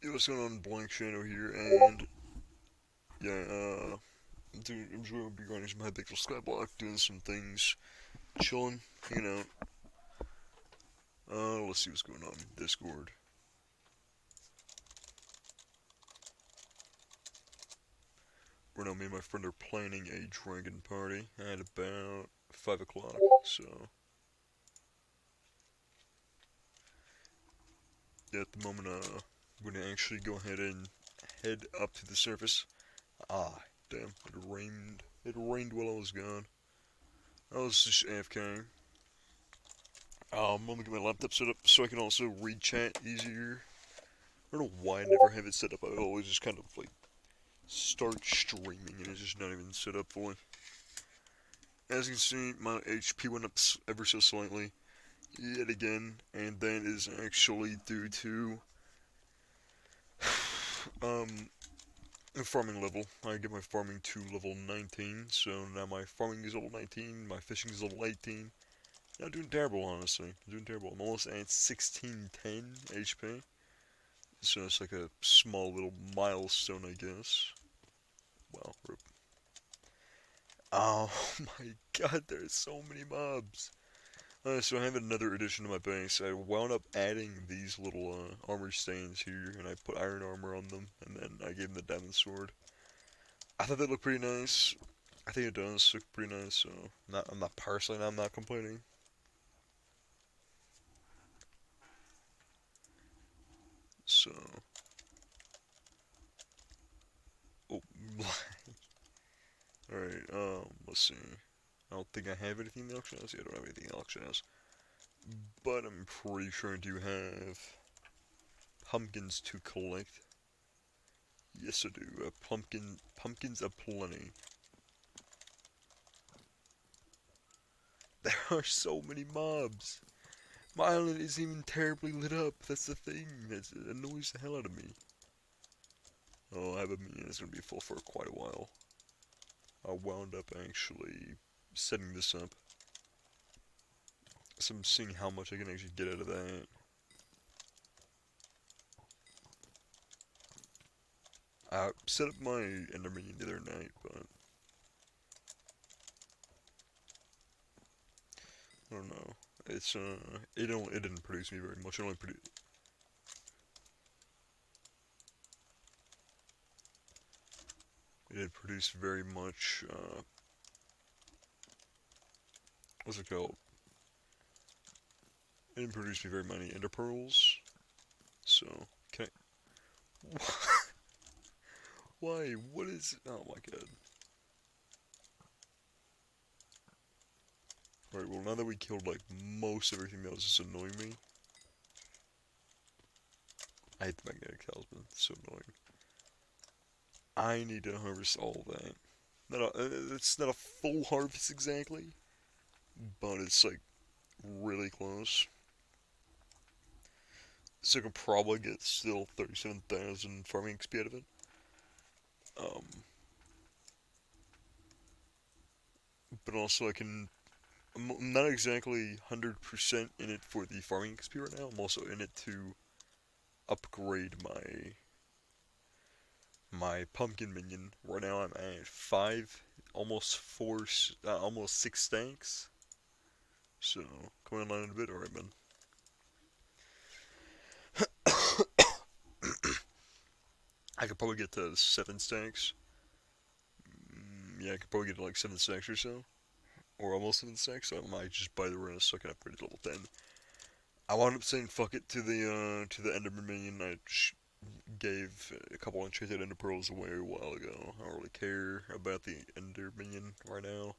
Hey, what's going on, BlakkShadow here, and yeah, dude, I'm just gonna be running some Hypixel Skyblock, doing some things, chilling, hanging out. Let's see what's going on in Discord. Right now, me and my friend are planning a drinking party at about 5 o'clock, so yeah, at the moment, we're gonna actually go ahead and head up to the surface. Ah, damn, it rained. It rained while I was gone. I was just AFK. I'm gonna get my laptop set up so I can also read chat easier. I don't know why I never have it set up. I always just kind of like start streaming and it's just not even set up fully. As you can see, my HP went up ever so slightly yet again, and that is actually due to um farming level. I get my farming to level 19, so now my farming is level 19, my fishing is level 18. Not doing terrible, honestly. I'm doing terrible. I'm almost at 1610 HP. So it's like a small little milestone, I guess. Wow. Oh my god, there's so many mobs. So I have another addition to my base. I wound up adding these little armor stands here, and I put iron armor on them, and then I gave them the diamond sword. I thought they looked pretty nice. I think it does look pretty nice, so I'm not personally, I'm not complaining. So, oh, alright, let's see. I don't think I have anything in the auction house. Yeah, I don't have anything in the auction house. But I'm pretty sure I do have pumpkins to collect. Yes, I do. Pumpkins aplenty. There are so many mobs. My island isn't even terribly lit up. That's the thing. It annoys the hell out of me. Oh, I have a meeting. It's gonna be full for quite a while. I wound up actually setting this up. So I'm seeing how much I can actually get out of that. I set up my ender minion the other night, but I don't know. It's it didn't produce me very much. It only produced. It didn't produce very much. What's it called? It didn't produce me very many ender pearls. So can I? Why? What is? Oh my god. Alright, well now that we killed like most everything that was just annoying me. I hate the magnetic talisman, it's so annoying. I need to harvest all of that. It's not a full harvest exactly, but it's like really close. So I can probably get still 37,000 farming XP out of it. Um, but also I can. I'm not exactly 100% in it for the farming XP right now. I'm also in it to upgrade my pumpkin minion. Right now I'm at 5, almost 4, almost 6 stacks. So, coming online in a bit, alright, man. I could probably get to 7 stacks. Yeah, I could probably get to like 7 stacks or so. Or almost 7 stacks, so I might just buy the rest so I can upgrade to level 10. I wound up saying fuck it to the Enderman minion. I gave a couple enchanted Ender Pearls away a while ago. I don't really care about the Ender minion right now.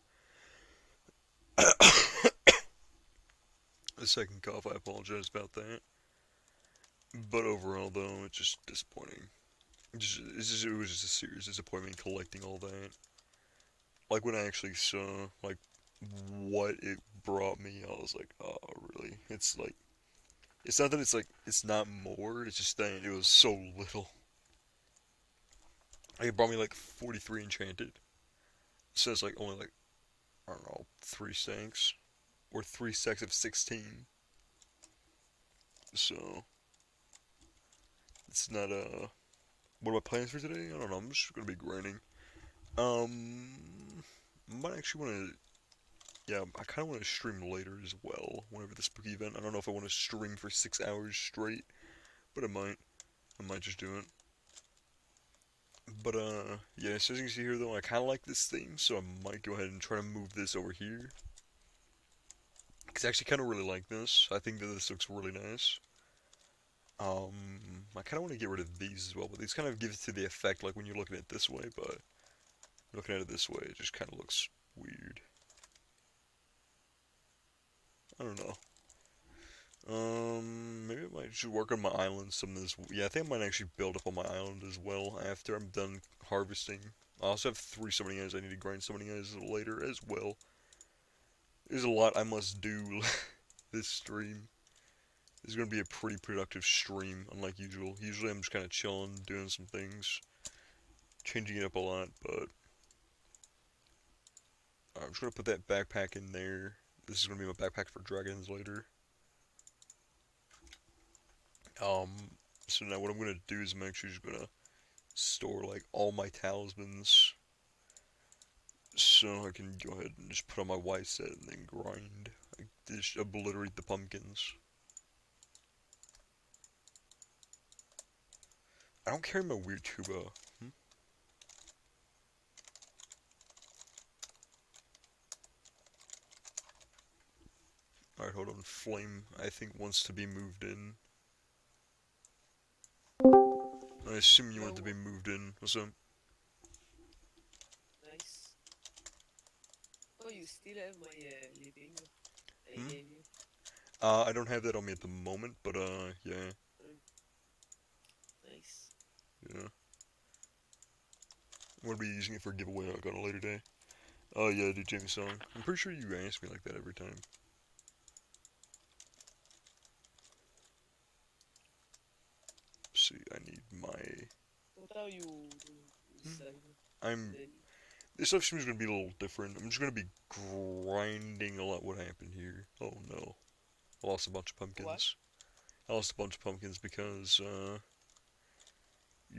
The second cough, I apologize about that. But overall, though, it's just disappointing. It was just a serious disappointment collecting all that. Like, when I actually saw, like, what it brought me, I was like, oh, really? It's like, it's not that it's like, it's not more, it's just that it was so little. Like, it brought me like 43 enchanted. It says like only like, I don't know, 3 stacks. Or 3 stacks of 16. So, it's not what are my plans for today? I don't know. I'm just gonna be grinding. Might actually want to. Yeah, I kind of want to stream later as well. Whenever the spooky event. I don't know if I want to stream for 6 hours straight, but I might. I might just do it. But yeah. So as you can see here, though, I kind of like this theme, so I might go ahead and try to move this over here. Cause I actually kind of really like this. I think that this looks really nice. I kind of want to get rid of these as well, but these kind of give it to the effect like when you're looking at it this way, but looking at it this way, it just kind of looks weird. I don't know. Maybe I might should work on my island some of this. Yeah, I think I might actually build up on my island as well after I'm done harvesting. I also have 3 summoning eyes I need to grind summoning eyes later as well. There's a lot I must do this stream. This is going to be a pretty productive stream, unlike usual. Usually I'm just kind of chilling, doing some things, changing it up a lot, but I'm just going to put that backpack in there. This is going to be my backpack for dragons later. So now what I'm going to do is I'm actually just going to store like all my talismans so I can go ahead and just put on my white set and then grind. Like, just obliterate the pumpkins. I don't carry my weird tuba. Alright, hold on. Flame, I think, wants to be moved in. I assume you want to be moved in. What's up? Nice. Oh, you still have my living I gave you? I don't have that on me at the moment, but yeah. Nice. Yeah. I'm gonna be using it for a giveaway I got a later day. Oh yeah, do Jamie song. I'm pretty sure you ask me like that every time. Let's see, I need my. What are you doing this side? I'm. Then This live stream is gonna be a little different. I'm just gonna be grinding a lot. What happened here? Oh no, I lost a bunch of what? pumpkins. I lost a bunch of pumpkins because yeah,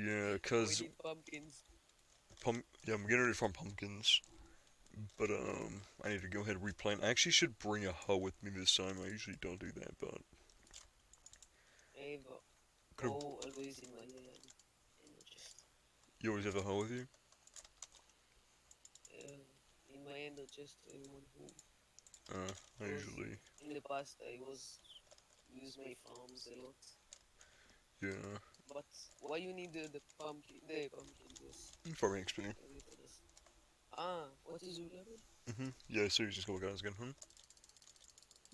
Oh, we cause need pumpkins. yeah, I'm getting ready to farm pumpkins. But I need to go ahead and replant. I actually should bring a hoe with me this time. I usually don't do that, but I have could have. always in the chest. You always have a hoe with you? Uh, in my ender chest, one who. I Because usually. in the past I was use my farms a lot. Yeah. But why you need the pumpkin? The pumpkin, yes. Farming XP. Ah, what is your level? Yeah, so you just go guys again, Well,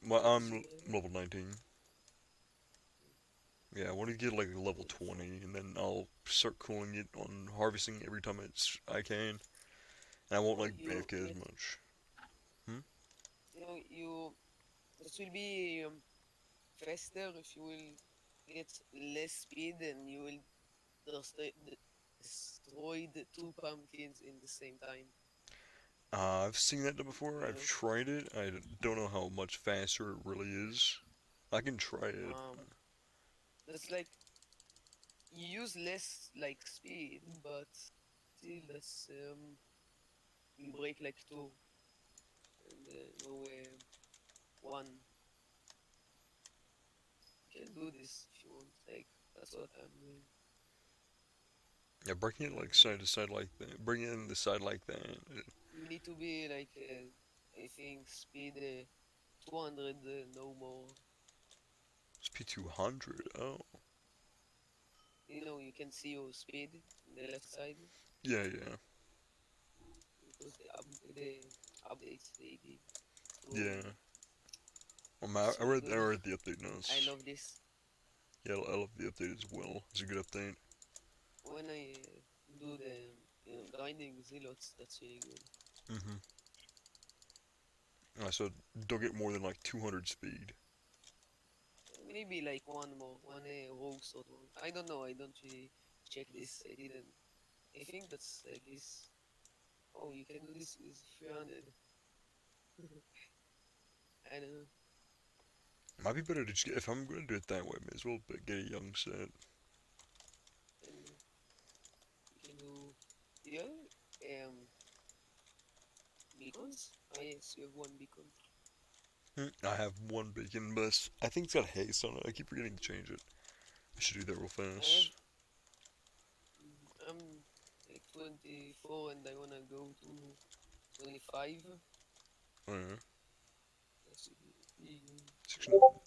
What is your I'm level? level 19. Yeah, I want to get like level 20, and then I'll start cooling it on harvesting every time I can. And I won't Oh, like you AFK as get, much. Hmm? you. This will be faster if you will get less speed and you will destroy the 2 pumpkins in the same time. I've seen that before. You I've know. tried it. I don't know how much faster it really is. I can try it. That's like you use less like speed, but still that's you break like 2 and no one. You can do this if you want. Like that's what I'm doing. Yeah, breaking it like side to side like that. Bring it in the side like that. You need to be like I think speed 200, no more. It's P200. Oh. You know, you can see your speed in the left side Yeah, yeah. because the updates they did. So Yeah. it's I really read, I good. read the update I notes. love this. Yeah, I love the update as well. It's a good update. When I do the grinding zealots, that's really good. So don't get more than like 200 speed. Maybe like one more, one rogue sword one. I don't know. I don't really check this. I didn't. I think that's like this. Oh, you can do this with 300. I don't know. Might be better to just get, if I'm gonna do it that way, may as well get a young set. can do. Yeah, beacons. Oh yes, you have one beacon. I have one beacon, but I think it's got haste on it. I keep forgetting to change it. I should do that real I have. fast. I'm like 24 and I wanna go to 25. Oh, yeah. That should be pretty good.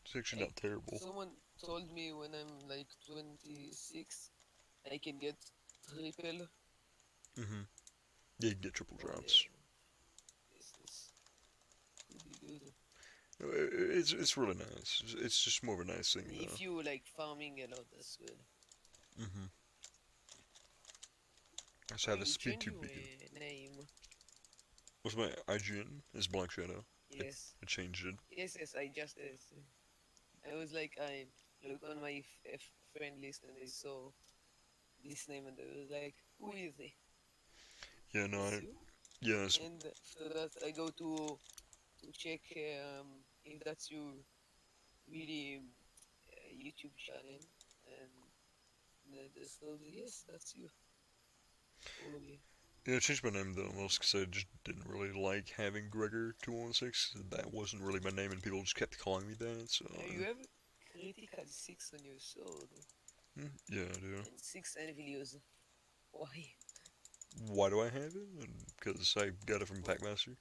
It's actually Like not terrible. someone told me when I'm like 26, I can get triple Mm-hmm. Yeah, you can get triple on the. drops. This could be good. It's really nice. It's just more of a nice thing, And though. if you like farming a lot, that's good. Mm-hmm. I just Oh, have a you speed change 2 your beacon. name. What's my IGN? Is BlakkShadow. Yes. I changed it. Yes. I just. I was like, I look on my friend list and I saw this name and I was like, who is he? Yeah, no, It's you. yeah, it's And after that, I go to check if that's your really YouTube channel, and they told me, yes, that's you. Probably. Yeah, I changed my name though, mostly because I just didn't really like having Gregor 216. That wasn't really my name, and people just kept calling me that. So, You have critical 6 on your sword yeah, I do. and 6 envious. Why? Why do I have it? Because I got it from Packmaster.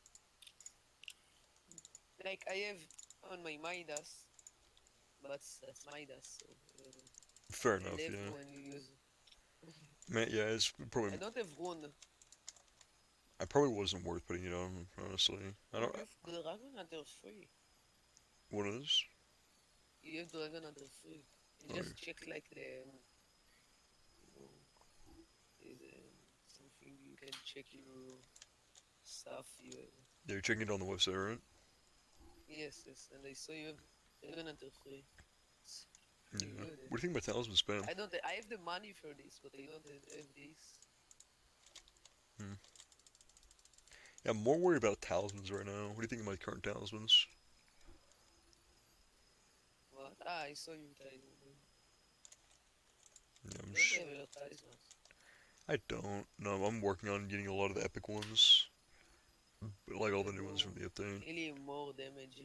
Like I have on my Midas, but that's Midas, so Fair I enough, left yeah. when you use. Man, yeah, it's probably. I don't have rune. I probably wasn't worth putting it on, honestly. I Oh, don't. you have Dragon Hunter 3. What is? You have Dragon Hunter 3. You Oh, just check like the, you know, is something you can check your stuff you have. yeah, you're checking it on the website, right? Yes, and I saw you have Dragon Hunter 3. It's pretty Yeah. good. What do you think about Talisman Spam? I don't. I have the money for this, but I don't have this. Hmm. Yeah, I'm more worried about talismans right now. What do you think of my current talismans? What? Ah, I saw your talisman. Yeah, You don't have a lot of talismans. I don't. No, I'm working on getting a lot of the epic ones, like all You the have new ones from the update. really more damage.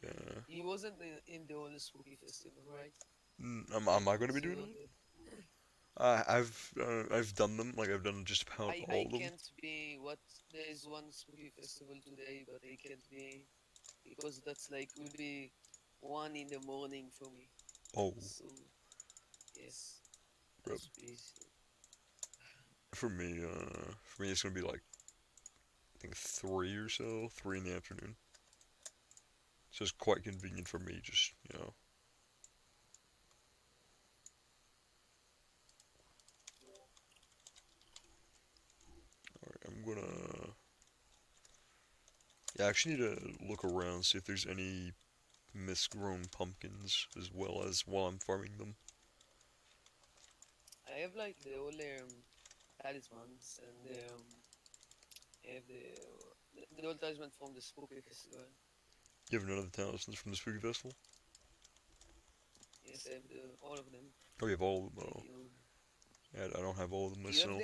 Yeah. He wasn't in the whole spooky festival, right? Am I going to be So you doing don't that? have. I've done them. Like I've done just about all I of them. can't be what there is one spooky festival today, but I can't be because that's like will be 1 in the morning for me. Oh, So yes, rip. that's busy. For me, it's gonna be like I think 3 in the afternoon. So it's quite convenient for me. Just alright, I'm gonna. Yeah, I actually need to look around see if there's any misgrown pumpkins as well as while I'm farming them. I have like the all talismans and I have the old talisman from the spooky festival. You have none of the talismans from the Spooky Festival? Yes, I have all of them. Oh, you have all of them. Like Oh, you know, yeah, I don't have all of them do you have myself.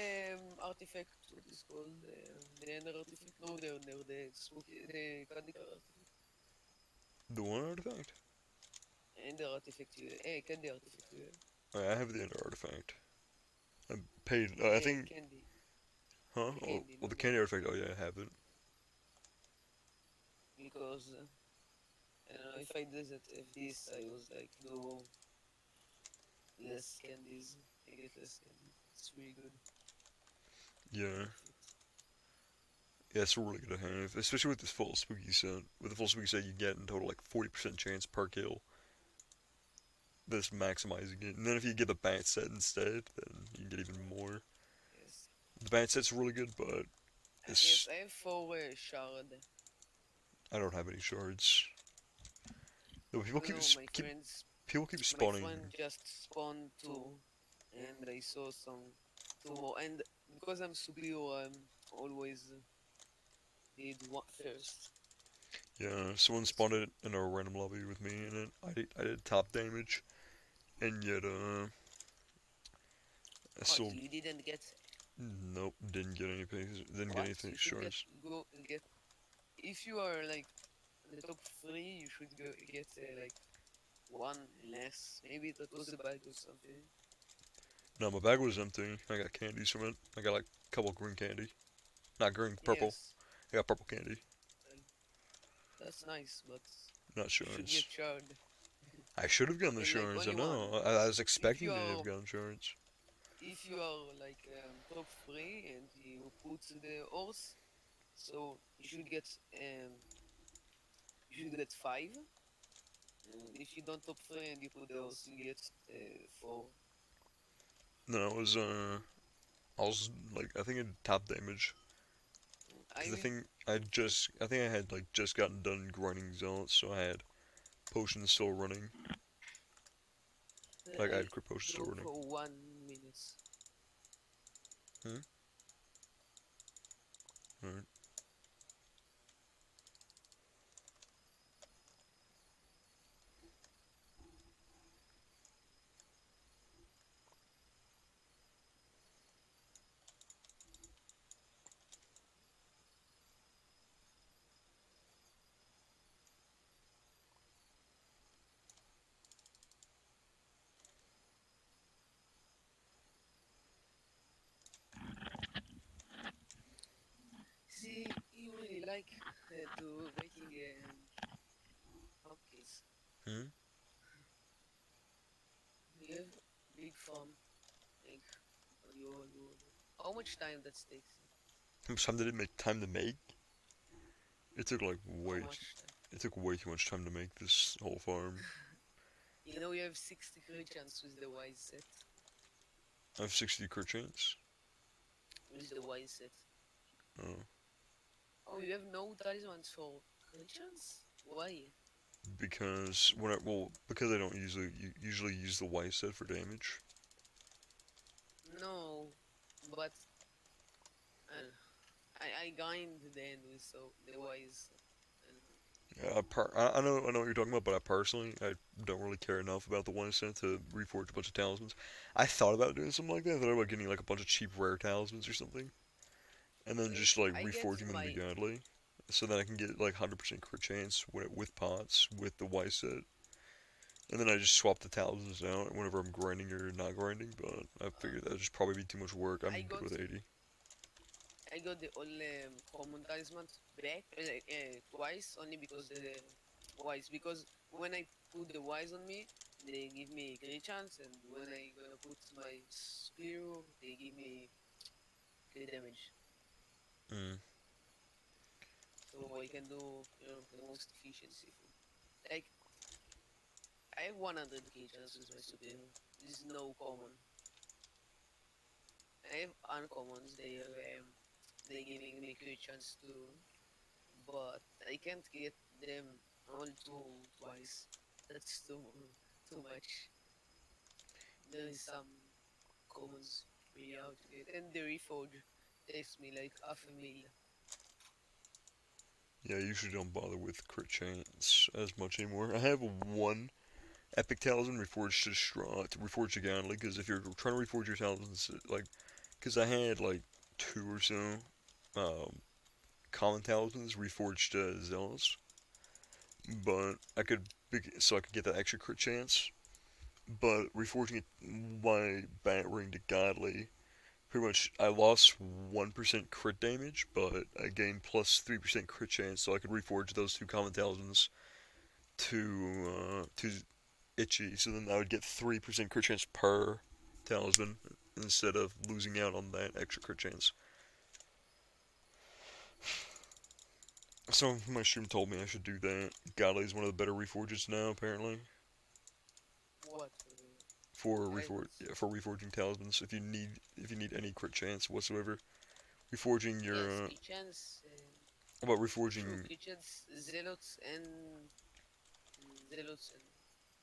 the artifact? What is called the ender artifact? No, the spooky the candy car artifact. The one artifact? Ender artifact you candy artifact you have. Oh, yeah, I have the Ender artifact. I paid. I The think. candy, Huh? the Oh, candy, well, no, the no. candy artifact. Oh, yeah, I have it. Because I don't know if I didn't have this, I was like no less candies. I get less candies. It's really good. Yeah. Worth it. Yeah, it's really good to have, especially with this full spooky set. With the full spooky set, you get in total like 40% chance per kill. That's maximizing it. And then if you get the bat set instead, then you can get even more. Yes. The bat set's really good, but Yes, it's I have 4 shard. I don't have any shards. No, No, people keep my spawning. friend just spawned 2, and I saw some 2 more. And because I'm superior, I'm always need one first. Yeah, someone That's spawned it in a random lobby with me in it. I did top damage, and yet I what still you didn't get. Nope, didn't get any didn't get What? anything You should insurance. go get. If you are like in the top three, you should go get like one less. Maybe that was a bag or something. No, my bag was empty. I got candies from it. I got like a couple green candy. Not green, purple. Yes, I got purple candy. like, that's nice, but Not you should get insurance. charged. I should have gotten And like insurance. I only one. know. I was If expecting you to have are gotten insurance. if you are like top three and you put the horse, so you should get five. And if you don't top three and you put the horse, you get four. No, I was like, I think it top damage. I Because will. I think I had like just gotten done grinding zealots, so I had potions still running. Like I I had crit potions still go running. for 1 minute. Hmm? Alright. See, you really like to making pumpkins. Hmm? You have big farm, like on your own. How much time that takes? How much time did it make time to make? It took like How much time? it took way too much time to make this whole farm. You know you have 60 crit chance with the wise set. I have 60 crit chance. With the wise set. Oh. Oh, you have no talismans for crit chance? Why? Because because I don't usually use the Y set for damage. No, but I grind the end with so the wise. And I know what you're talking about, but I don't really care enough about the Y set to reforge a bunch of talismans. I thought about doing something like that. I thought about getting like a bunch of cheap rare talismans or something, and then just like I get reforging them to my godly, so that I can get like 100% crit chance with pots with the Y set. And then I just swap the talismans out whenever I'm grinding or not grinding, but I figured that would just probably be too much work. I I'm good got with 80. I got the all common talisman back twice only because the wise because when I put the wise on me they give me crit chance and when I gonna put my spear they give me crit damage Mm. so I can do the most efficiency food. Like I have 100 crit chance with my spear. This is no common. I have uncommons. They giving me crit chance too, but I can't get them all twice. That's too much. There is some commons really hard to get, and the reforge takes me like half a mil. Yeah, I usually don't bother with crit chance as much anymore. I have one epic talisman reforged to reforge to godly, because if you're trying to reforge your talismans, like, because I had like two or so um, common talismans reforged to zealous, but so I could get that extra crit chance. But reforging it my bat ring to godly, pretty much I lost 1% crit damage, but I gained plus 3% crit chance, so I could reforge those two common talismans to itchy. So then I would get 3% crit chance per talisman instead of losing out on that extra crit chance. So my stream told me I should do that. Godly is one of the better reforges now, apparently, What talismans? for reforging talismans. If you need any crit chance whatsoever, reforging your Yes, kitchens. about True reforging. kitchens, zealots and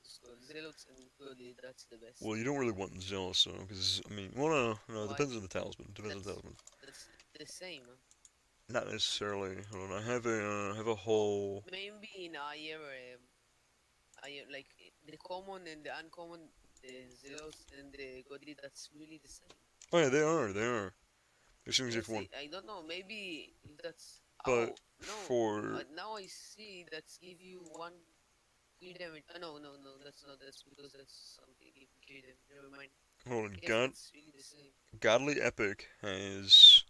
it's called zealots and godly. That's the best. Well, you don't really want zealous though, because I mean, well, no, it Why? depends on the talisman. It depends on the That's talisman. that's the same. Huh? Not necessarily. Hold on, I have a whole. Maybe in higher like the common and the uncommon, the zealots and the godly. That's really the same. Oh yeah, they are. They are. As soon as if Yes, one, I don't know. Maybe if that's but oh no. for Now I see that's give you one clear damage. No, no, no. That's not. That's because that's something give clear damage. Never mind. hold I on, guess that's really the same. Godly Epic has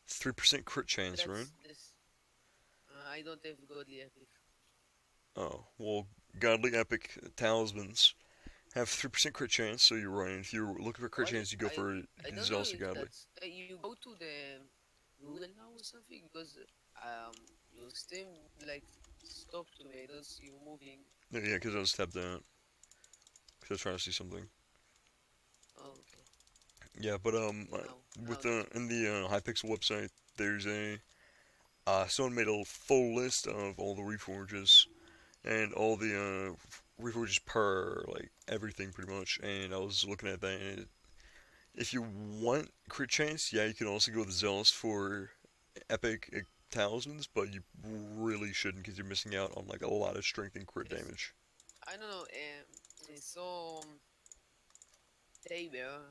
3% crit chance, right? That's this. I don't have godly epic. Oh, well, Godly Epic talismans have 3% crit chance, so you're right. If you're looking for crit Why? chance, you go for I don't know Zealous or if Godly. that's you go to the Google now or something because your Steam like stop to me. I don't see you moving. Yeah, because I was tapped out. Because I was trying to see something. Oh, okay. Yeah, but Now with that's in moving. the Hypixel website, there's a someone made a full list of all the reforges and all the reforges per like everything pretty much. And I was looking at that, and if you want crit chance, yeah, you can also go with Zealous for epic talismans, but you really shouldn't because you're missing out on like a lot of strength and crit Yes, damage. I don't know. I saw Tabor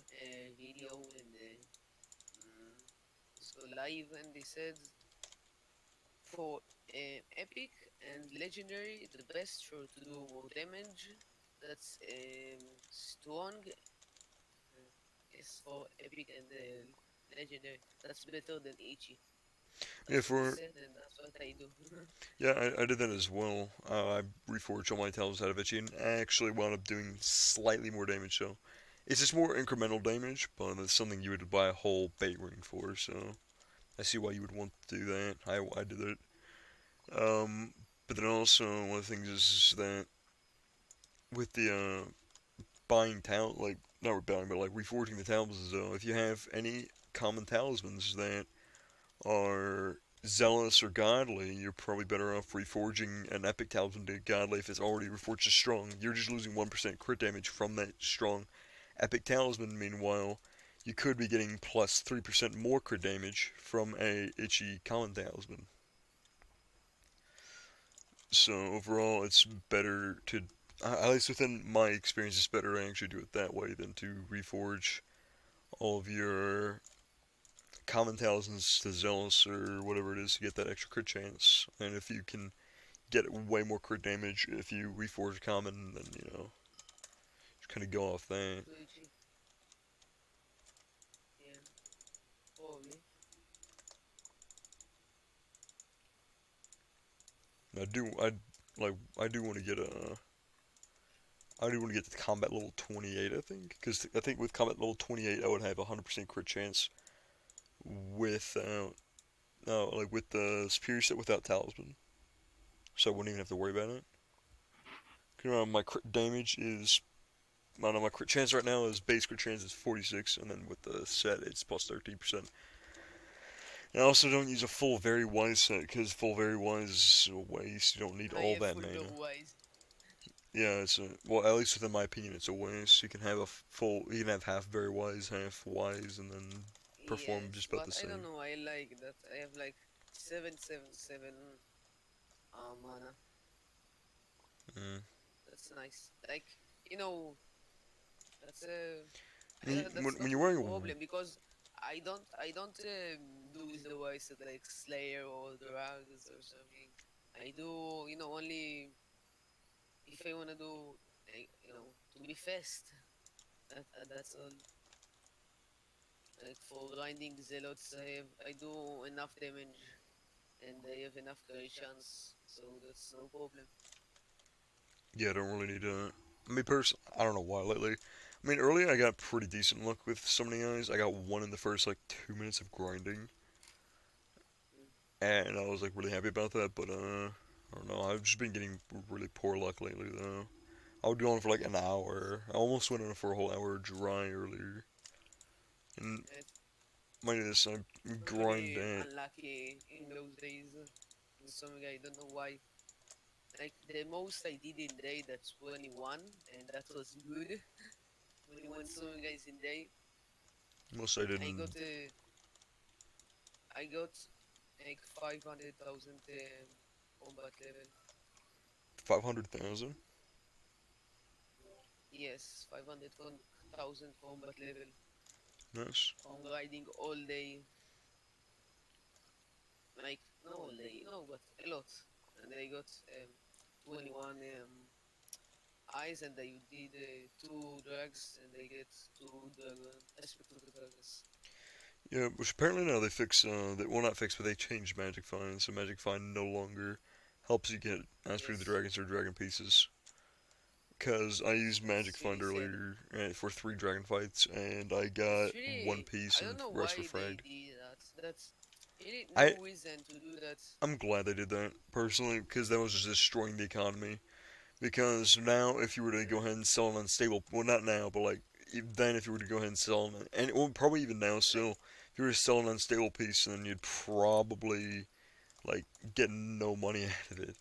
video and it's called live, and they said for epic and legendary, the best for to do more damage. That's strong. Yes, for epic and legendary. That's better than Ichi. Yeah, That's what they for said, and that's what I do. yeah, I did that as well. I reforged all my talents out of Itchy and actually wound up doing slightly more damage. So it's just more incremental damage, but it's something you would buy a whole bait ring for. So I see why you would want to do that. I did it. But then also one of the things is that with the buying talent, like not buying, but like reforging the talismans, though, if you have any common talismans that are zealous or godly, you're probably better off reforging an epic talisman to godly if it's already reforged as strong. You're just losing 1% crit damage from that strong epic talisman. Meanwhile, you could be getting plus 3% more crit damage from a itchy common talisman. So overall, it's better to, at least within my experience, it's better to actually do it that way than to reforge all of your common talismans to zealous or whatever it is to get that extra crit chance. And if you can get way more crit damage if you reforge common, then just kind of go off that. To Ichi. Yeah, probably. I do want to get a. I do want to get to combat level 28, I think. Because I think with combat level 28, I would have a 100% crit chance without. No, like with the superior set without talisman. So I wouldn't even have to worry about it. My crit damage is. I don't know, my crit chance right now is base crit chance is 46, and then with the set, it's plus 13%. And I also don't use a full very wise set because full very wise is a waste. You don't need I all have that full mana. wise. Yeah, it's a well, at least within my opinion, it's a waste. You can have a full, you can have half very wise, half wise, and then perform Yes, just about but the I don't same. know. I like that. I have like 777 mana. Mm. That's nice. Like you know, that's When that's not you're a wearing, problem because I don't do with the wise set like Slayer or Drags or something. I do only if I wanna do like to be fast. That's all. Like for grinding zealots, I do enough damage and I have enough carry chance, so that's no problem. yeah, I don't really need to. I mean, I don't know why lately. I mean, earlier I got pretty decent luck with summoning eyes. I got one in the first like 2 minutes of grinding, Mm. and I was like really happy about that. But I don't know. I've just been getting really poor luck lately though. I would go on for like an hour. I almost went on for a whole hour dry earlier. And It's mind you, this I grind really at unlucky in those days. In some I don't know why. Like the most I did in day that's 21, and that was good. 21 some guys in day. most I I didn't got I got like 500,000 combat level. 500,000. Yes, 500,000 combat level Nice. from grinding all day. like no, but a lot, and they got 21 eyes, and they did two drugs, and they get two dragon aspect of the dragons. Yeah, which apparently now they fix, they, well not fix, but they changed Magic Find, so Magic Find no longer helps you get Aspect of the Yes, Dragons or Dragon Pieces. Because I used Magic it's really Find sad. earlier for 3 dragon fights, and I It's got one really, piece I and don't know the rest were why they fragged. did that. That's really I no reason to do that. I'm glad they did that personally because that was just destroying the economy. Because now if you were to go ahead and sell an unstable, well not now, but like then if you were to go ahead and sell an, and well, probably even now Like, still, if you were to sell an unstable piece, then you'd probably like get no money out of it,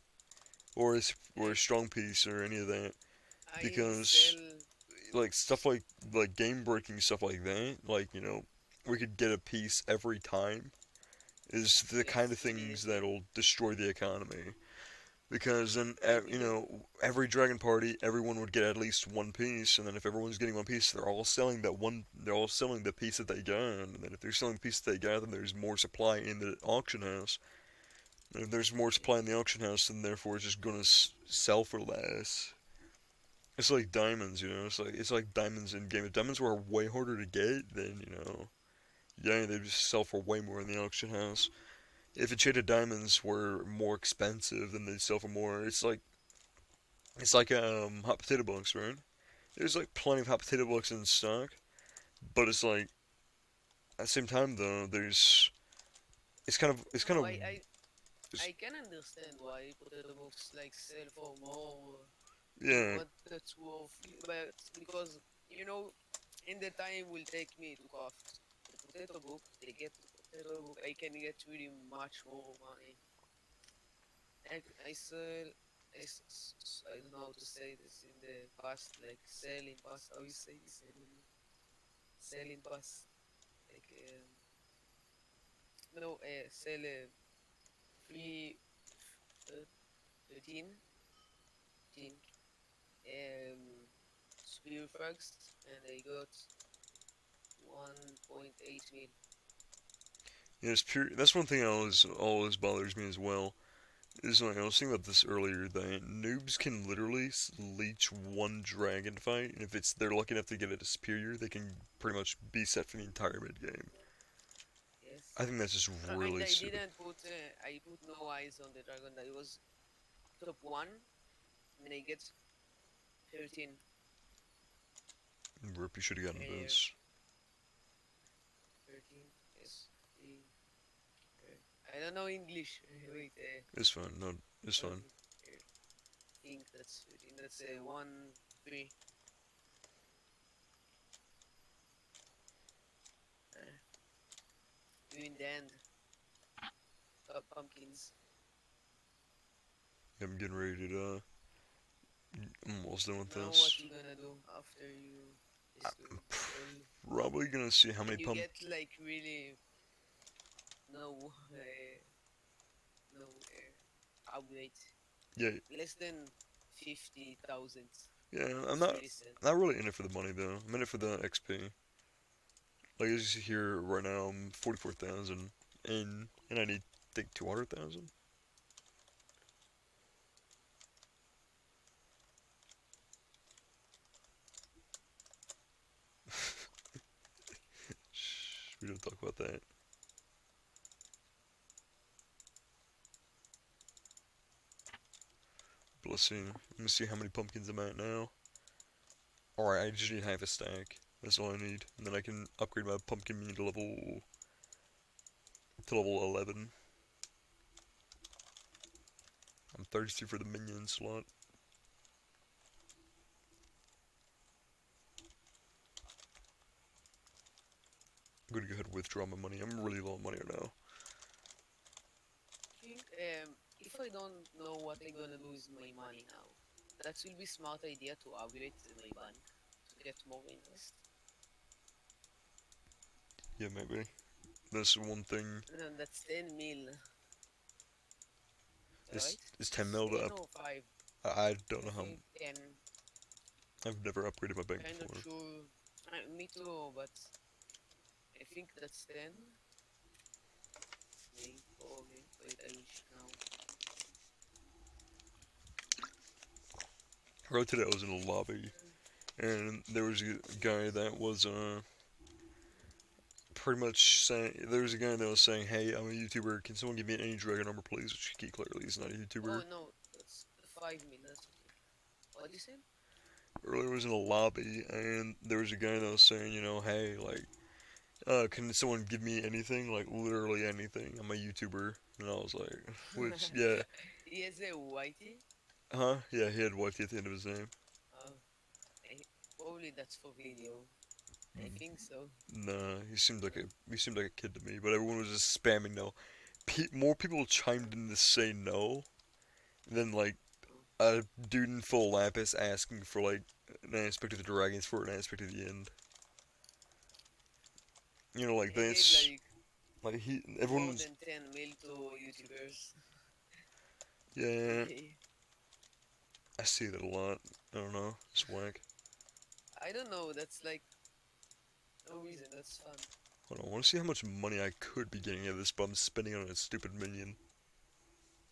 or a like strong piece or any of that I because sell. like stuff like game breaking stuff like that, like we could get a piece every time is the kind Yes, of things immediately. that'll destroy the economy. Because then, Like even every dragon party, everyone would get at least one piece, and then if everyone's getting one piece, they're all selling that one. They're all selling the piece that they got, and then if they're selling the piece that they got, then there's more supply in the auction house. And if there's more supply in yes, the auction house, then therefore it's just gonna sell for less. It's like diamonds, It's like diamonds in game. If diamonds were way harder to get, then yeah, they just sell for way more in the auction house. If enchanted diamonds were more expensive, then they'd sell for more. It's like hot potato blocks, right? There's like plenty of hot potato blocks in stock, but it's like at the same time though, there's it's kind no, of I can understand why potato box like sell for more than yeah what that's worth, but because you know, in the time will take me to craft the potato book, they get the potato book, I can get really much more money. I sell, I don't know how to say this in the past, like selling past. How you say this? I don't know. Selling past, like no, sell three, uh, 13, 13 spear frogs, and I got 1.8 mil. yeah, it's pure. That's one thing that always bothers me as well. Is like I was thinking about this earlier that noobs can literally leech one dragon fight, and if it's they're lucky enough to get it a superior, they can pretty much be set for the entire mid game. I Yes, think that's just and really I stupid. didn't put I put no eyes on the dragon. I was top one, and I get 13 Rip, you should have gotten earlier. this. 13, yes. I don't know English. Wait, It's fine. No, it's let fine. me think that's 13. That's 1, 3. Uh, in the end, pumpkins. I'm getting ready to. I'm almost done with Now what this. you gonna do after you just do all Probably gonna see how many and you pump. get like really no no upgrade Yeah, less than 50,000. yeah. I'm It's not. really sad. Not really in it for the money though. I'm in it for the XP. Like as you see here right now, I'm 44,000 in, and I need I think 200,000. Shh, we don't talk about that. But let's see. Let me see how many pumpkins I'm at now. Alright, I just need half a stack. That's all I need, and then I can upgrade my pumpkin minion to level 11. I'm thirsty for the minion slot. I'm gonna go ahead and withdraw my money. I'm really low on money right now. I think if I don't know what I'm gonna do with my money now, that will be smart idea to upgrade my bank to get more interest. Yeah, maybe. That's one thing. And that's 10 mil, It's right? it's 10 It's mil to 10 up. or 5. I don't I know how. think 10. I've never upgraded my bank Kind of before. sure. Me too, but I think that's 10. Wait, Probably. Wait, I will check now. Right today I was in a lobby, and there was a guy that was pretty much saying, there was a guy that was saying, hey, I'm a YouTuber, can someone give me any dragon armor please? Which he clearly is not a Oh YouTuber. no, that's 5 mil. That's okay. What you said? Earlier I was in a lobby, and there was a guy that was saying, you know, hey, like, can someone give me anything? Like, literally anything. I'm a YouTuber. And I was like, which, yeah. He has a whitey. Huh? Yeah, he had whitey at the end of his name. Oh, probably that's for video. I think so. Nah, he seemed like a kid to me, but everyone was just spamming no. More people chimed in to say no than like Oh. a dude in full lapis asking for like an aspect of the dragons for an aspect of the end. You know, like He gave this, like more everyone's than 10 mil to YouTubers. yeah. Okay. I see that a lot. I don't know, it's whack. I don't know. That's no reason. That's fun. Hold on, I want to see how much money I could be getting out of this, but I'm spending on a stupid minion.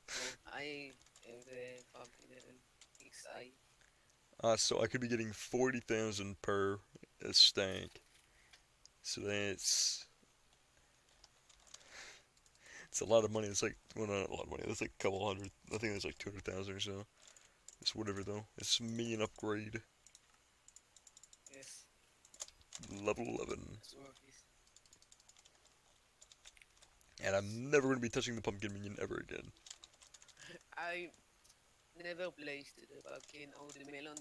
Oh, I have the pumpkin level XI. So I could be getting 40,000 per stank. So it's a lot of money. It's like, well, not a lot of money. That's like a couple hundred. I think it's like 200,000 or so. It's whatever though. It's minion upgrade, Yes, level 11, that's worth it. and I'm never gonna be touching the pumpkin minion ever again. I never placed the pumpkin or the melon,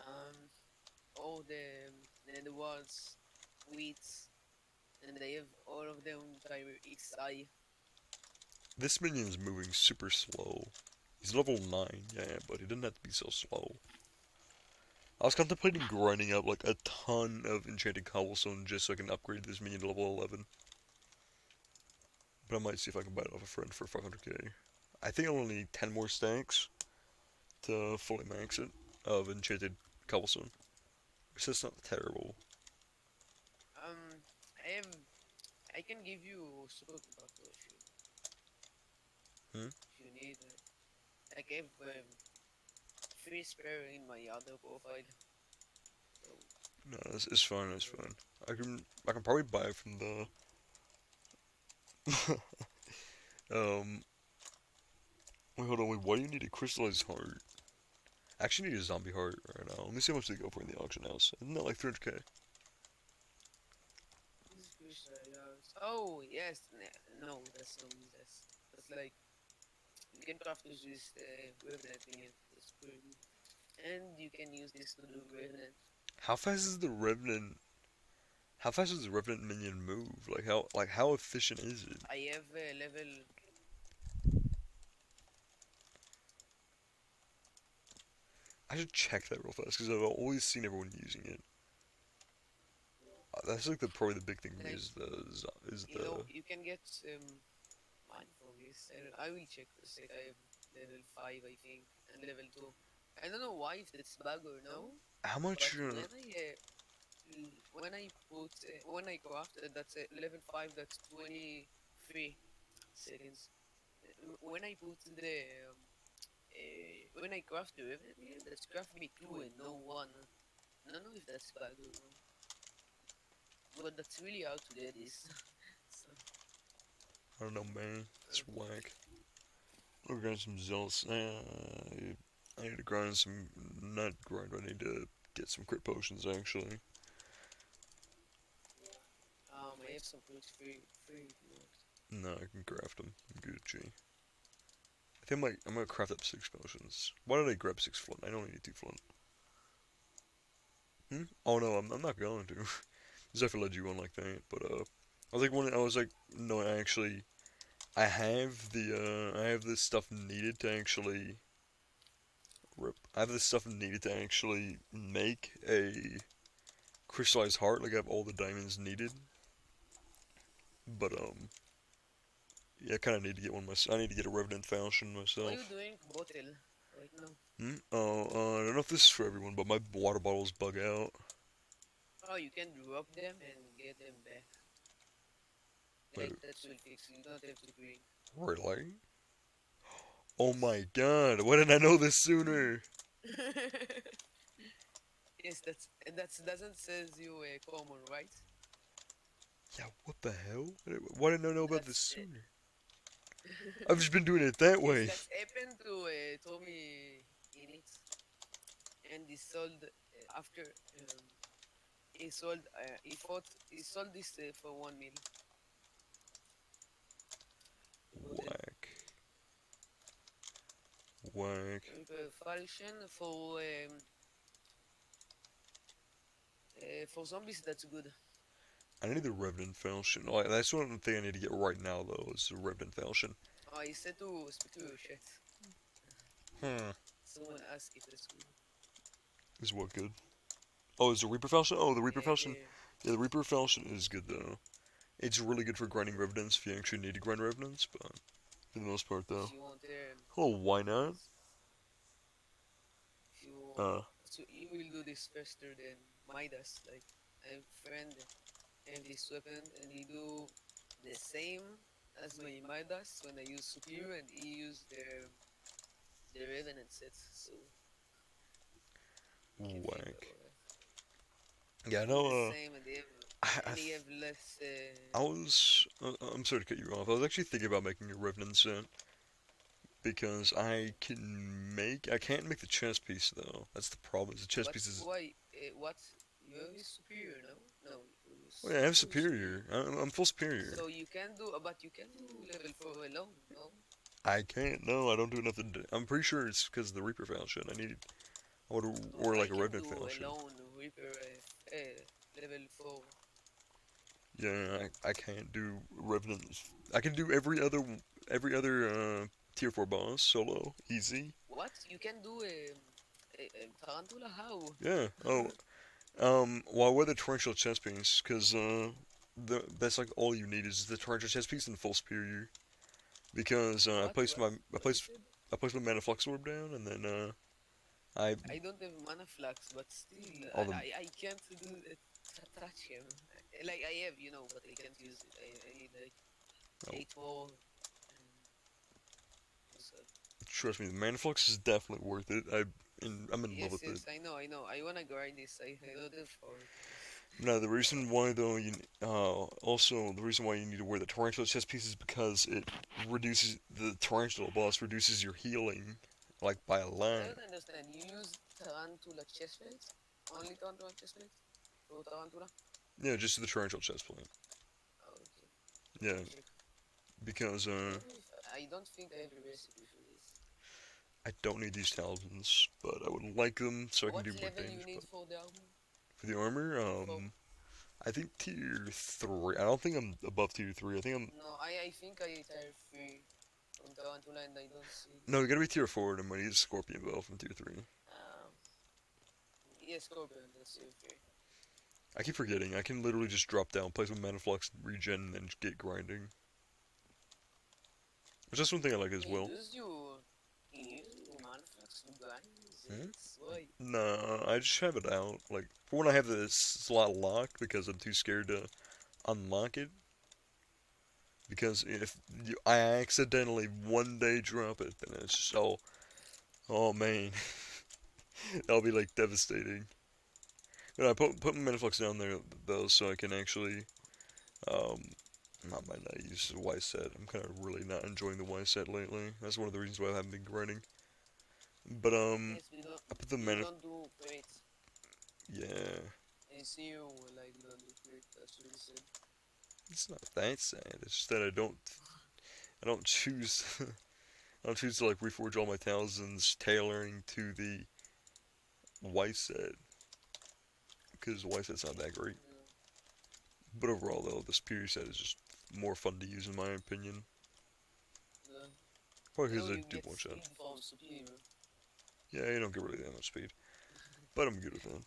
um, or the words, wheats, and they have all of them entire XI. This minion's moving super slow. He's level 9, yeah, but he didn't have to be so slow. I was contemplating grinding up like a ton of enchanted cobblestone just so I can upgrade this minion to level 11. But I might see if I can buy it off a friend for 500k. I think I'll only need 10 more stacks to fully max it of enchanted cobblestone. Which is not terrible. Um, I have, I can give you super compactor Hmm? if you need. Like I have 3 spare in my other profile. So No, it's fine, it's fine. I can probably buy it from the um wait, hold on, wait, why do you need a crystallized heart? I actually need a zombie heart right now. Let me see how much they go for in the auction house. Isn't that like 300k? this crystal yards. Oh yes, no, that's no useless. That's like you can craft this revenant minion. That's pretty good. And you can use this to do revenant. How fast is the revenant how fast does the revenant minion move? Like how efficient is it? I have a level. I should check that real fast because I've always seen everyone using it. That's like probably the big thing for me Like is you know, the you can get mine from this. I will check this. Like I have level 5, I think, and level 2. I don't know why if that's bug or no, how but much when I crafted that's level 5. That's 23 seconds. When I put when I craft the revenant minion, that's craft me 2 and no 1. I don't know if that's bug or no, but that's really hard to get this. So I don't know, man. uh, It's whack. We're grind some zealots. I need to grind some. Not grind. I need to get some crit potions actually. I have some pretty free if you want. No, I can craft them. Gucci. I think I'm gonna craft up 6 potions. Why did I grab 6 flint? I only need 2 flint. Hmm? Oh no, I'm not going to. Zephyr led you on like that, but I was like, no, I have this stuff needed to actually rip. I have this stuff needed to actually make a crystallized heart. Like I have all the diamonds needed, but yeah, I kind of need to get one myself. I need to get a revenant falchion What are you myself. doing, bottle, right now? Hmm? Oh, I don't know if this is for everyone, but my water bottles bug out. Oh, you can drop them and get them back. Wait, That will fix it. You don't have to bring. really? Oh Yes. my god, why didn't I know this sooner? Yes, that's doesn't says you common, right? Yeah, what the hell? Why didn't I know about this That's sooner? I've just been doing it that yes, way. that's happened to Tommy in it, and he sold after he sold this for 1 mil. The model Whack. Whack. falchion for zombies. That's good. I need the Revenant Falchion. Like, that's one thing I need to get right now, though, is the Revenant Falchion. I said to speak to your chat. Hmm. Someone asked if that's good. Is what good? Oh, is the Reaper Falchion? Oh, the Reaper Yeah, Falchion. yeah. Yeah, the Reaper Falchion is good, though. It's really good for grinding Revenants if you actually need to grind Revenants, but for the most part, though. If you want there, Oh, why not? yes. If you Uh, so you will do this faster than Midas. Like I have a friend have this weapon and he do the same as my Midas when I use Superior and he use the Revenant set. So you can think whack. about that. Yeah, I They do the know, same and they have I, and he have less. I was, I'm sorry to cut you off. I was actually thinking about making a Revenant set because I can't make the chest piece though. That's the problem. Is the chest But piece is, why? What? You have is Superior now? No, oh yeah, I have you Superior. Superior. I'm full Superior. So you can do, but you can do level 4 alone, no? I can't. No, I don't do enough to. I'm pretty sure it's because of the Reaper Falchion. I would, Oh, or I like a can Revenant do Falchion. alone Reaper level 4. Yeah, I can't do Revenant. I can do every other tier 4 boss solo easy. What? You can do a Tarantula? How? Yeah. Oh, well, I wear the torrential chest piece because that's like all you need is the torrential chest piece and full superior. Because What? What? What you said? I placed my mana flux orb down and then I I don't have mana flux, but still, all the I can't do touch him. Like I have, but I can't use it. I need like oh, 8 more. And so, trust me, the mana flux is definitely worth it. I'm in love yes, with it. yes, I know. I wanna grind this. I don't have for it. No, the reason why though also the reason why you need to wear the tarantula chest piece is because it reduces the tarantula boss reduces your healing like by a I lot. don't understand. You use Tarantula chestplate? Only Tarantula chestplate? For Tarantula? Yeah, just the tarantula chest plate. Oh, okay. Yeah, I'll check. because I don't know if I don't think I have a recipe for this. I don't need these talismans, but I would like them so I can What do more level you damage. But need for the armor? for the armor, For I think tier 3. I don't think I'm above tier 3. I think I'm no, I think I tier 3 from Tarantula and I don't see. no, you gotta be tier 4 and I'm gonna use Scorpion Bow from tier 3. Um, yes, Scorpion, that's tier 3. I keep forgetting. I can literally just drop down, place my mana flux, regen, and then get grinding. Which is one thing I like as He well. does you. He uses you manufacts to grind Hmm? this? Why? Nah, I just have it out. Like, for when I have the slot locked because I'm too scared to unlock it. Because if I accidentally one day drop it, then it's just, oh man. That'll be like devastating. But I put my mana flux down there though so I can actually, um, I might not use the Y set. I'm kind of really not enjoying the Y set lately. That's one of the reasons why I haven't been grinding. But Yes, I put the you mana. don't do great. Yeah, I see you like you don't do great. That's really sad. it's not that sad. It's just that I don't choose, I don't choose to like reforge all my thousands tailoring to the Y set because the Y set's not that great. Yeah. But overall, though, the superior set is just more fun to use in my opinion. Yeah. Probably because I You do get one shot. speed from Superior. Yeah, you don't get really that much speed, but I'm good with that.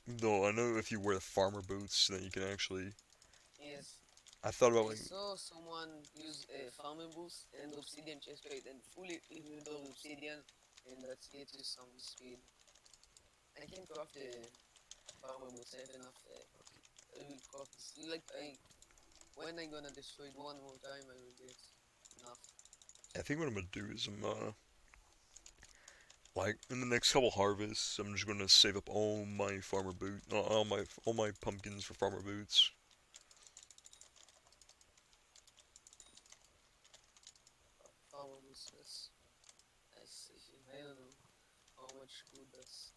Though I know if you wear the farmer boots, then you can actually. Yes. I thought about I like, saw someone use a farming boost and obsidian chestplate and fully inventory obsidian and that gets you some speed. I can craft the farmer boots. I have enough. Okay. I will craft this. Like I when I gonna destroy it one more time, I will get enough. I think what I'm gonna do is like in the next couple harvests, I'm just gonna save up all my all my pumpkins for farmer boots. Farmer boots, that's I think I don't know how much good that's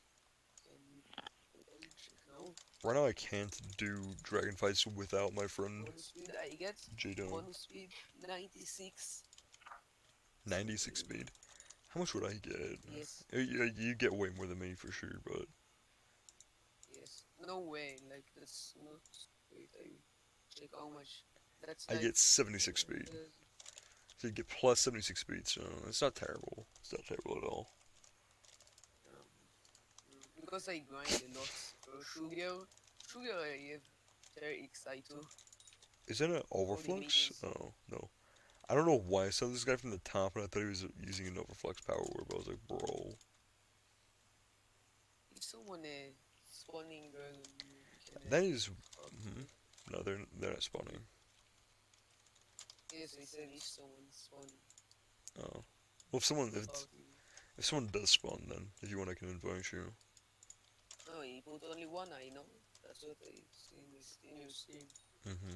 can be. But I will check now. Right now, I can't do dragon fights without my friend Bonus speed I get J-Dog. bonus speed 96. 96 speed. How much would I get? Yes, You get way more than me for sure, but yes. No way, like that's not. Wait, I will check how much. That's I like get 76 speed. So you get plus 76 speed, so it's not terrible. It's not terrible at all. um, because I grind a lot for sugar. Sugar I have 30x I too. Is that an For the overflux? minions. Oh, no. I don't know why I saw this guy from the top and I thought he was using an overflux power word, but I was like, bro. If someone spawning dragon, you can That is. talk to Hmm. me. No, they're not spawning. Yes, I said if someone spawning, Oh. Well, talk to me. if someone does spawn, then if you want, I can invite you. No, he put only one eye, no? That's what I see in this in your stream. Hmm.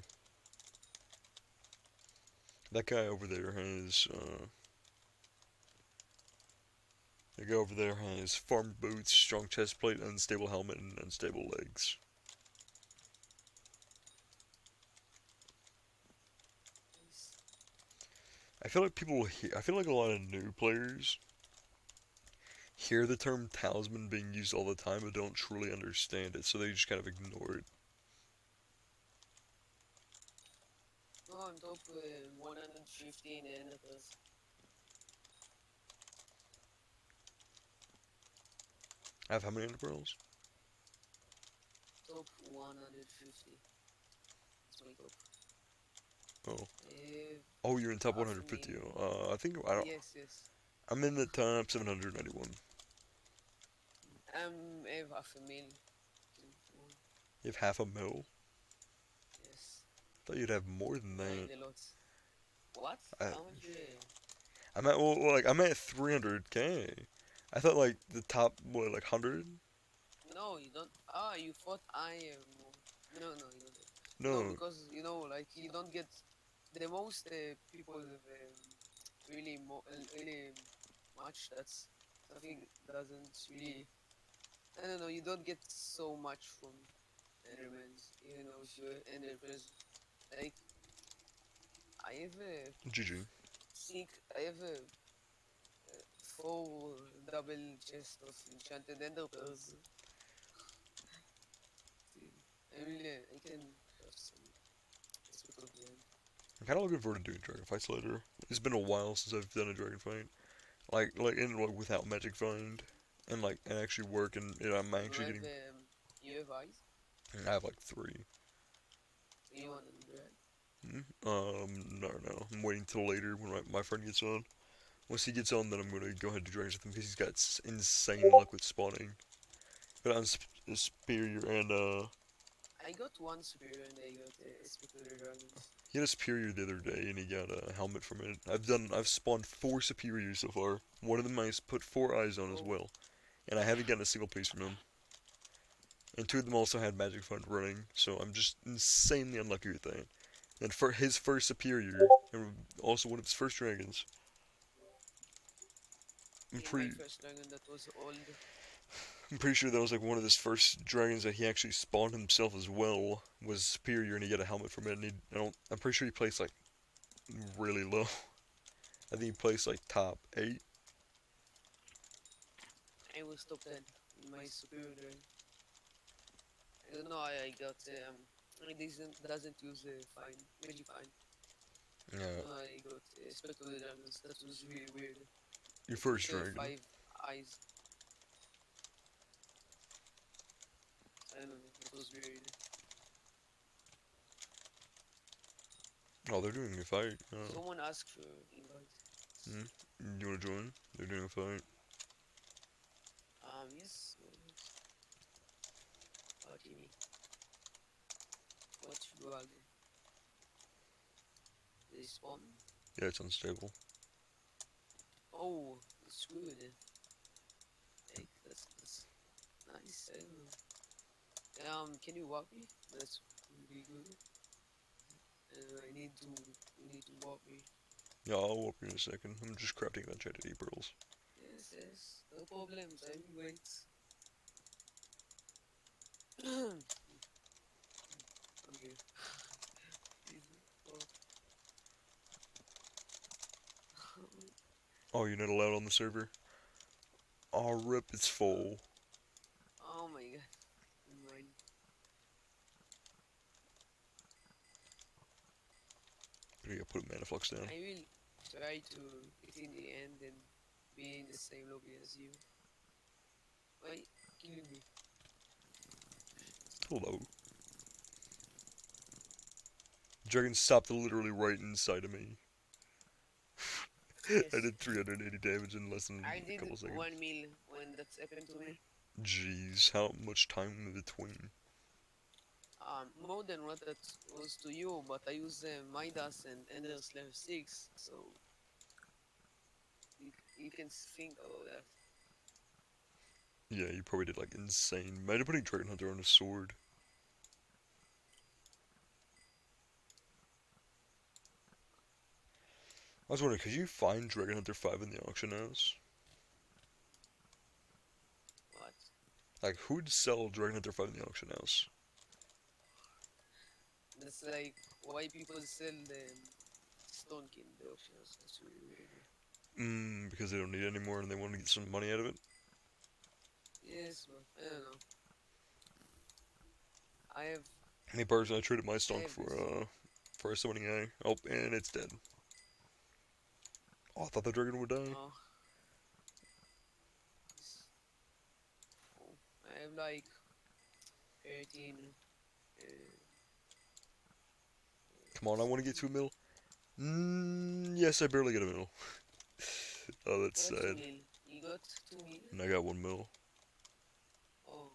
That guy over there has. The guy over there has farm boots, strong chest plate, unstable helmet, and unstable legs. Nice. I feel like I feel like a lot of new players hear the term talisman being used all the time but don't truly understand it, so they just kind of ignore it. No, I'm top 115 NFS. I have how many pearls? Top 150. That's my top. Oh, I oh, you're in top have half a 150. million. I think I don't. Yes, yes. I'm in the top 791. I have half a million. You have half a mil. Yes. Thought you'd have more than that. Grind a lot. What? I, How much? I'm at like I'm at 300k. I thought like the top what like 100. No, you don't. Ah, you thought I am more. No, no, you don't. No, No, because you know, like you don't get the most people have really much. That's something doesn't really. I don't know. You don't get so much from Endermans, even though if you Enderpearls. Like I have a GG. I have a four double chest of enchanted Enderpearls. I can craft some spectral blend. I'm kind of looking forward to doing dragon fights later. It's been a while since I've done a dragon fight. Like without magic find and actually work and I'm actually getting. You have eyes. I have like three. You want to drag? No. I'm waiting till later when my friend gets on. Once he gets on, then I'm gonna go ahead and do dragons with him because he's got insane luck with spawning. But I'm superior and I got one superior and I got spectacular dragons. he had a superior the other day and he got a helmet from it. I've spawned 4 superiors so far. One of them I put 4 eyes on as Oh, well, and I haven't gotten a single piece from him. And 2 of them also had magic fund running, so I'm just insanely unlucky with that. And for his first superior, and also one of his first dragons, I'm in my pretty first dragon that was old. I'm pretty sure that was like one of his first dragons that he actually spawned himself as well was superior, and he got a helmet from it. And I'm pretty sure he placed like really low. I think he placed like top 8. I was top 10 in my superior dragon. I don't know how I got it doesn't use fine magic fine. Yeah, No, I got spectacular dragons. That was really weird. your I put first dragon. 5 eyes. I don't know. That was weird. Oh, they're doing a fight. Oh. Someone asked for invite. Hmm? You wanna join? They're doing a fight. Yes. Okay, me. What you do again? they spawn. Yeah, it's unstable. Oh, it's good. Like that's nice. I don't know. Can you walk me? That's really good. I need to. You need to walk me. Yeah, I'll walk you in a second. I'm just crafting enchanted pearls. Yes, yes. No problems. I will wait. Okay. Please walk. Oh, you're not allowed on the server? Oh, rip, it's full. Oh my god. Mine. But yeah, put a mana flux down. I will try to get in the end and be in the same lobby as you. Why killing me? Hello. Dragon stopped literally right inside of me. I Yes. did 380 damage in less than I a did couple seconds. 1 mil when that happened to me. Jeez, how much time in between? More than what that was to you, but I use Midas and Ender Slayer 6, so you can think about that. Yeah, you probably did like insane. Might have putting Dragon Hunter on a sword. I was wondering, could you find Dragon Hunter 5 in the auction house? What? Like, who would sell Dragon Hunter 5 in the auction house? That's like why people sell the Stone King the auctions. That's really weird. Because they don't need it anymore and they want to get some money out of it? Yes, but I don't know. I have Me personally, I traded my I stonk have this. for a summoning eye. Oh, and it's dead. Oh, I thought the dragon would die. Oh, this. Oh, I have like 13. Uh, Come on, I want to get to a mill. Yes, I barely get a mill. Oh, that's what 2 sad. mil? You got 2 mil? And I got 1 mil. Oh,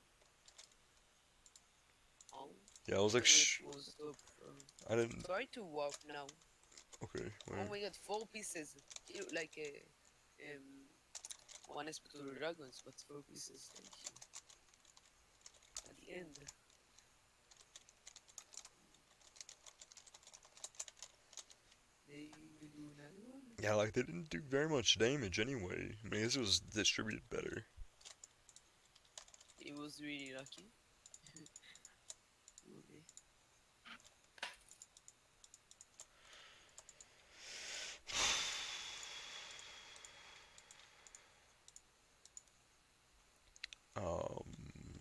oh. Yeah, I was I like, thought it shh. was top. I didn't. Try to walk now. Okay, Oh wait. my god, 4 pieces. You look like a one spectral dragons, but 4 pieces. Thank you. At the end. They will do another one. Yeah, like they didn't do very much damage anyway. I mean, this was distributed better. It was really lucky. Okay.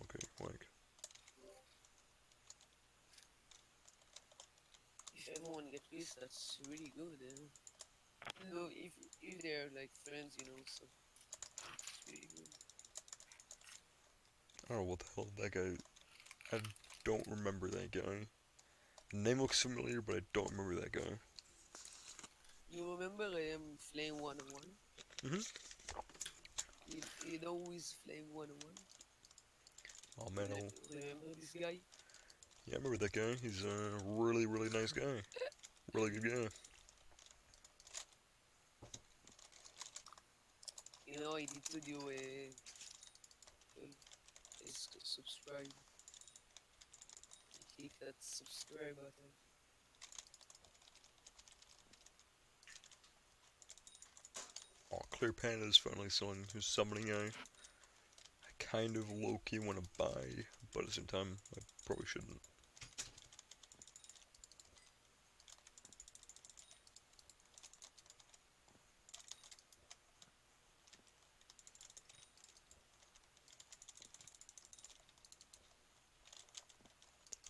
Okay, like. If everyone gets this, that's really good. No, if they're like friends, so it's really good. I don't know what the hell that guy. I don't remember that guy. The name looks familiar, but I don't remember that guy. You remember Flame 101? Mhm. You know who is Flame 101? Oh man, Remember this guy? yeah, I remember that guy. He's a really, really nice guy. Really good guy. I did to do subscribe. Click that subscribe button. Oh, Clear Panda is finally someone who's summoning I kind of low-key want to buy, but at the same time, I probably shouldn't.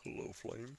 Hello, Flame.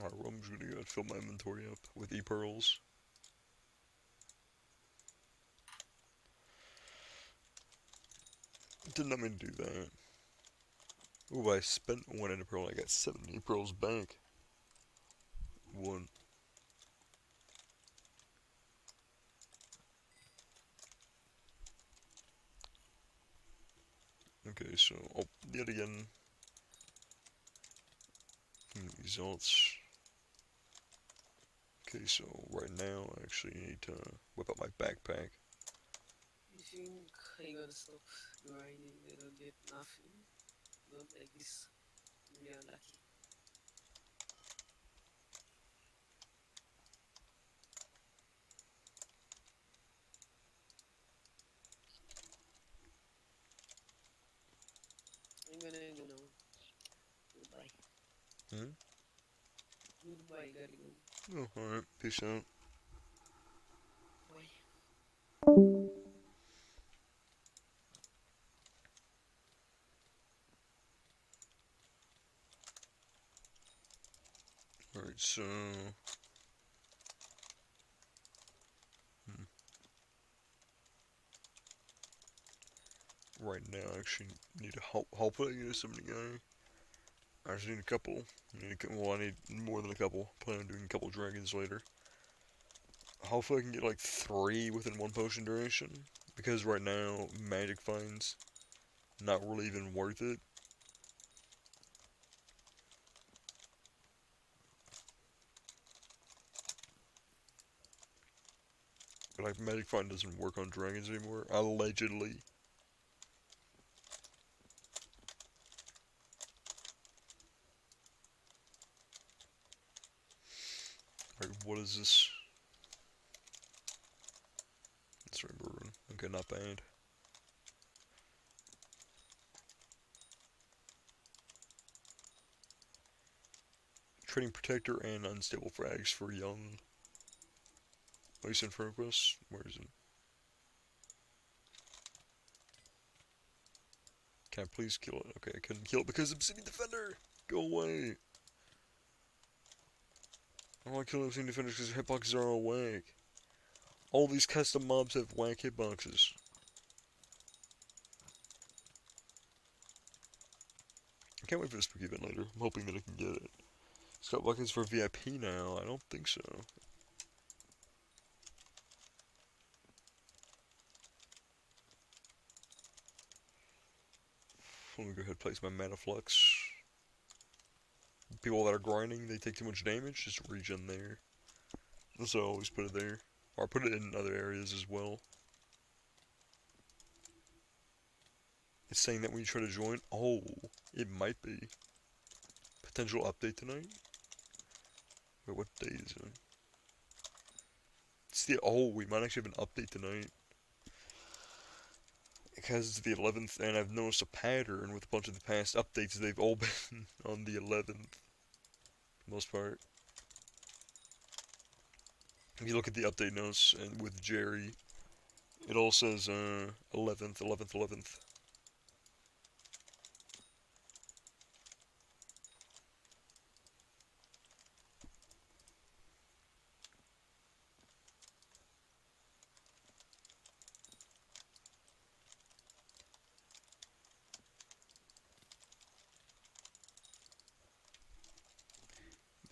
Alright, well, I'm just gonna go fill my inventory up with e-pearls. Did not mean to do that. Ooh, I spent one ender pearl and I got 7 e-pearls back. One. Okay, so, oh, yet again, results. Okay, so right now I actually need to whip out my backpack. You think I gonna stop grinding? I don't get nothing. Not like this. Really unlucky. I'm gonna go now. Goodbye. Hmm? Goodbye, gotta go. Oh, alright, peace out. Bye. Alright, so... Right now I actually need to hopefully get a summoning guy. I just need a couple. Well, I need more than a couple. Plan on doing a couple dragons later. Hopefully I can get like 3 within 1 potion duration. Because right now, magic finds not really even worth it. But like magic find doesn't work on dragons anymore, allegedly. Alright, what is this? It's rainbow rune. Okay, not bad. Trading protector and unstable frags for young. Place in front of us. Where is it? Can I please kill it? Okay, I couldn't kill it because Obsidian Defender! Go away! I don't want to kill Obsidian Defenders because their hitboxes are all whack. All these custom mobs have whack hitboxes. I can't wait for this spooky event later. I'm hoping that I can get it. Skyblock is for VIP now. I don't think so. Let me go ahead and place my mana flux. People that are grinding, they take too much damage, just regen there. So I always put it there. Or I put it in other areas as well. It's saying that when you try to join, oh, it might be. Potential update tonight? Wait, what day is it? It's the, oh, we might actually have an update tonight. Because it's the 11th, and I've noticed a pattern with a bunch of the past updates. They've all been on the 11th, for the most part. If you look at the update notes and with Jerry, it all says 11th, 11th, 11th.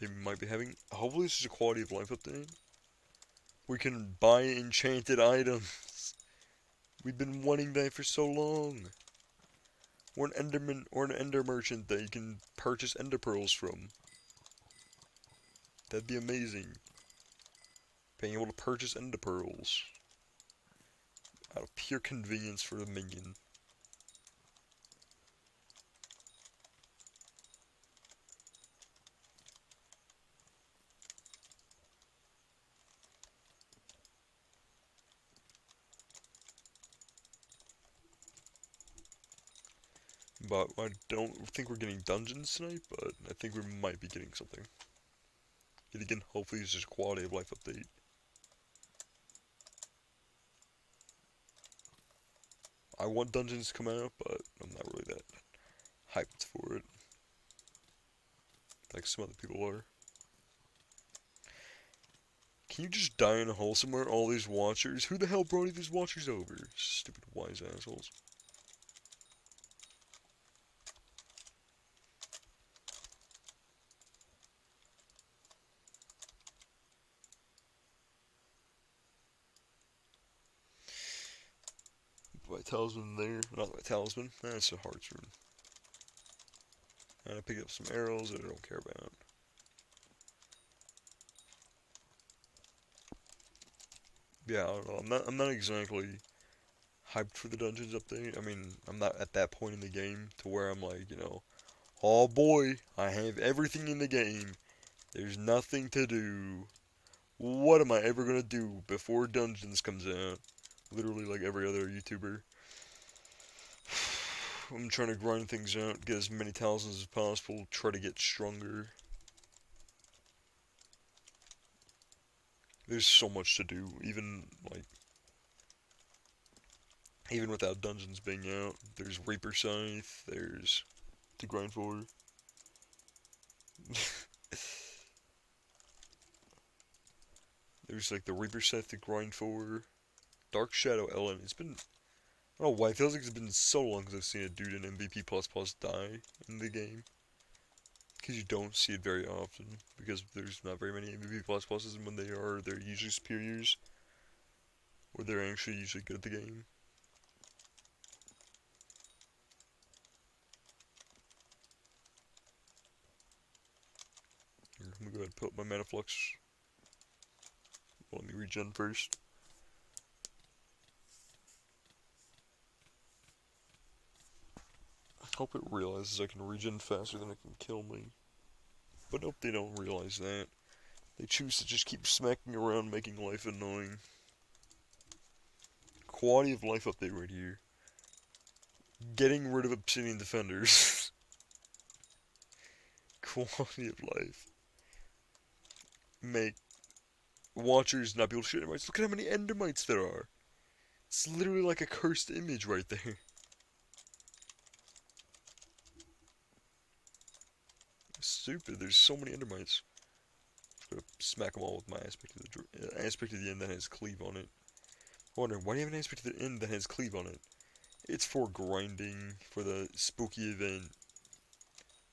They might be having, hopefully this is a quality of life update. We can buy enchanted items. We've been wanting that for so long. Or an enderman, or an ender merchant that you can purchase ender pearls from. That'd be amazing. Being able to purchase ender pearls. Out of pure convenience for the minion. But I don't think we're getting dungeons tonight, but I think we might be getting something. Yet again, hopefully it's just a quality of life update. I want dungeons to come out, but I'm not really that hyped for it, like some other people are. Can you just die in a hole somewhere, all these watchers? Who the hell brought these watchers over? Stupid wise assholes. My talisman there. Not my talisman. That's a heart's rune. And I picked up some arrows that I don't care about. Yeah, I don't know. I'm not exactly hyped for the dungeons update. I mean, I'm not at that point in the game to where I'm like, oh boy, I have everything in the game. There's nothing to do. What am I ever gonna do before dungeons comes out? Literally like every other YouTuber. I'm trying to grind things out, get as many talismans as possible, try to get stronger. There's so much to do, even without dungeons being out. There's Reaper Scythe, there's to grind for. There's like the Reaper Scythe to grind for. BlakkShadow Ellen. I don't know why, it feels like it's been so long since I've seen a dude in MVP++ die in the game. Because you don't see it very often. Because there's not very many MVP++s, and when they are, they're usually superiors. Or they're actually usually good at the game. Here, let me go ahead and put up my mana flux. Let me regen first. I hope it realizes I can regen faster than it can kill me. But nope, they don't realize that. They choose to just keep smacking around, making life annoying. Quality of life update right here. Getting rid of obsidian defenders. Quality of life. Make watchers not be able to shoot endermites. Look at how many endermites there are. It's literally like a cursed image right there. Stupid. There's so many endermites. I'm gonna smack them all with my aspect of the end that has cleave on it. I wonder, why do you have an aspect of the end that has cleave on it? It's for grinding, for the spooky event.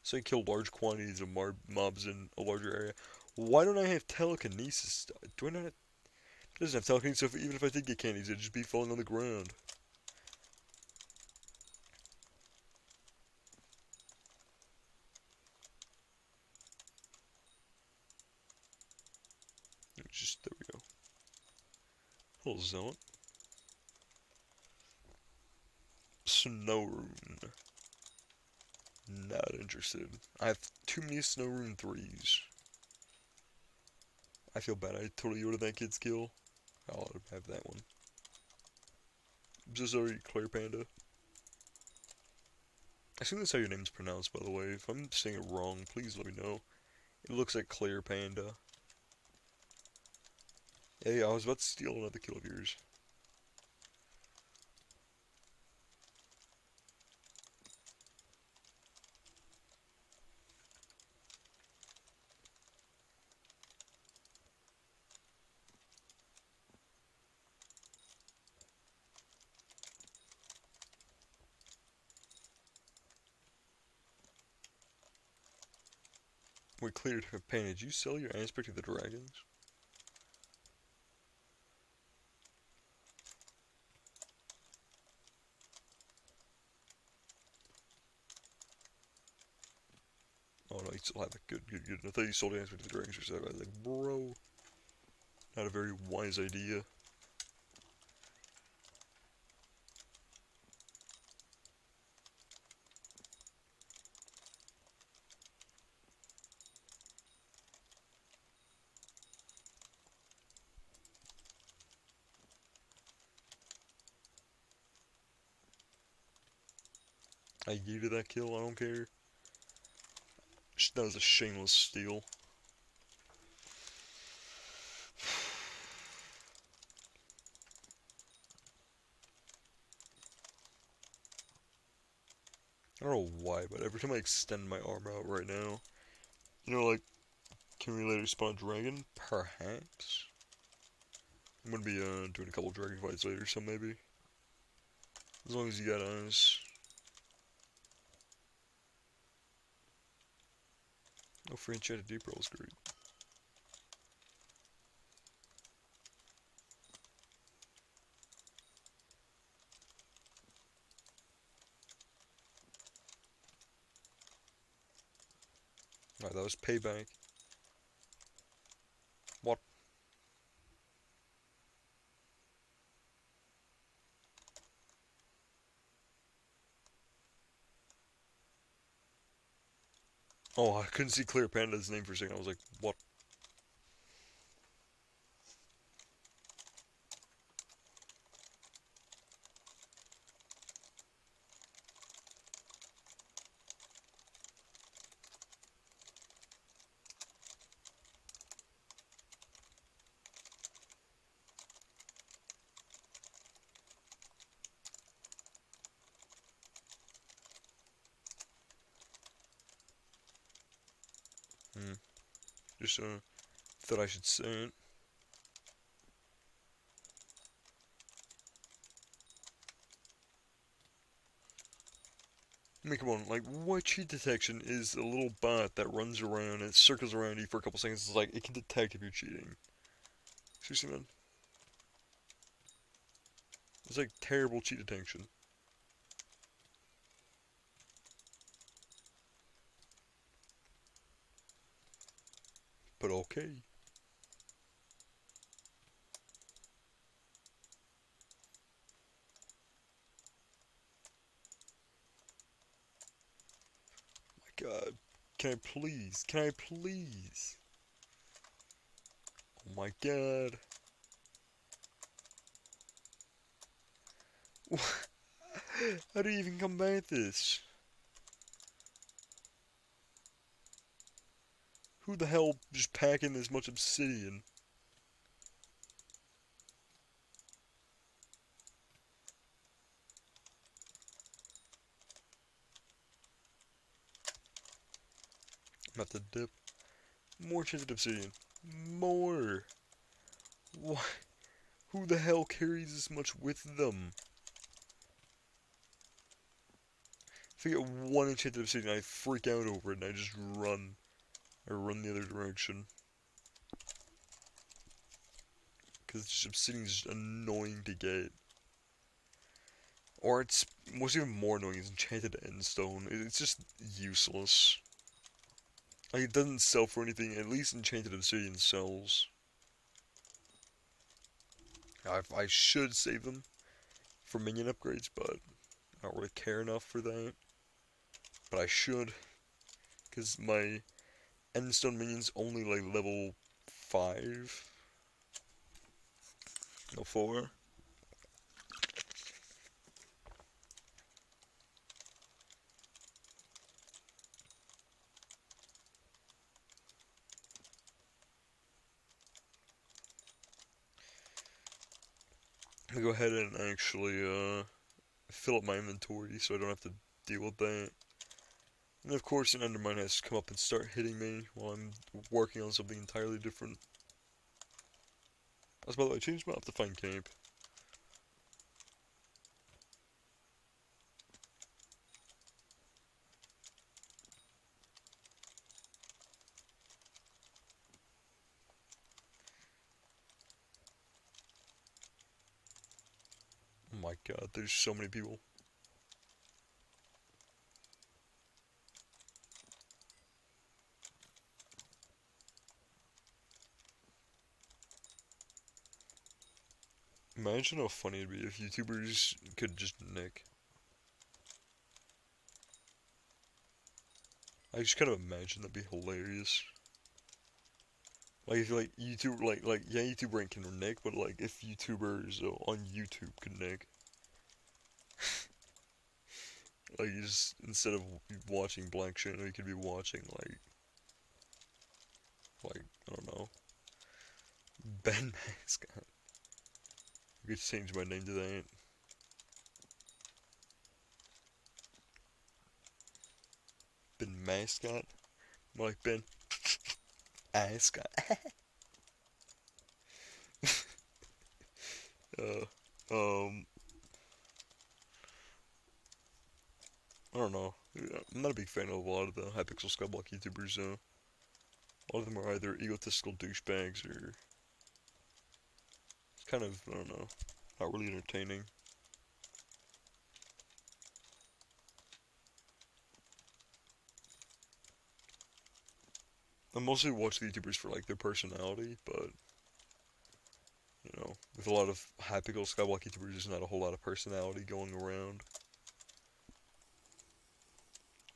So you kill large quantities of mobs in a larger area. Why don't I have telekinesis? Do I not have... It doesn't have telekinesis, so even if I did get candies, it'd just be falling on the ground. There we go. Little zealot. Snow rune. Not interested. I have too many snow rune 3s. I feel bad. I totally ordered that kid's kill. I'll have that one. I'm so sorry, Claire Panda. I assume that's how your name's pronounced, by the way. If I'm saying it wrong, please let me know. It looks like Claire Panda. Hey, I was about to steal another kill of yours. We cleared her pain. Did you sell your aspect of the dragons? Oh no, you still have it. Good. I thought you sold the aspect of the dragons yourself. I was like, bro. Not a very wise idea. I gave you that kill, I don't care. That was a shameless steal. don't know why, but every time I extend my arm out right now, you know, like, can we later spawn a dragon? Perhaps. I'm gonna be doing a couple dragon fights later, so maybe. As long as you got eyes. No free enchanted deep roll is great. Alright, that was payback. What? Oh, I couldn't see Clear Panda's name for a second. I was like, what? Hmm. Just thought I should say it. I mean, come on, like, what cheat detection is a little bot that runs around and circles around you for a couple seconds? It's like, it can detect if you're cheating. Seriously, man. It's like terrible cheat detection. But okay. My god. Can I please? Can I please? Oh my god. How do you even combat this? Who the hell just packing this much obsidian? I'm about to dip. More chance of obsidian. More. What? Who the hell carries this much with them? If I get one enchanted obsidian, I freak out over it and I just run. I run the other direction. Because obsidian is just annoying to get. Or it's, what's even more annoying is enchanted endstone. It's just useless. Like, it doesn't sell for anything, at least enchanted obsidian sells. I should save them for minion upgrades, but I don't really care enough for that. But I should, because my endstone minions only like level 5. No, 4. I'm gonna go ahead and actually fill up my inventory so I don't have to deal with that. And of course an endermine has to come up and start hitting me while I'm working on something entirely different. By the way, I changed my up to find camp. Oh my god, there's so many people. Imagine how funny it'd be if YouTubers could just nick. I just kind of imagine that'd be hilarious. Like if like YouTube like yeah, YouTube rank can nick, but like if YouTubers on YouTube could nick. Like you just instead of watching BlakkShadow, you could be watching like I don't know, Ben Mascot. I could change my name to that. Ben Mascot. More like Ben Ascot. uh, um, I don't know. I'm not a big fan of a lot of the Hypixel Skyblock YouTubers. A lot of them are either egotistical douchebags or it's kind of, I don't know, not really entertaining. I mostly watch the YouTubers for like their personality, but you know, with a lot of Hypixel Skyblock YouTubers, there's not a whole lot of personality going around.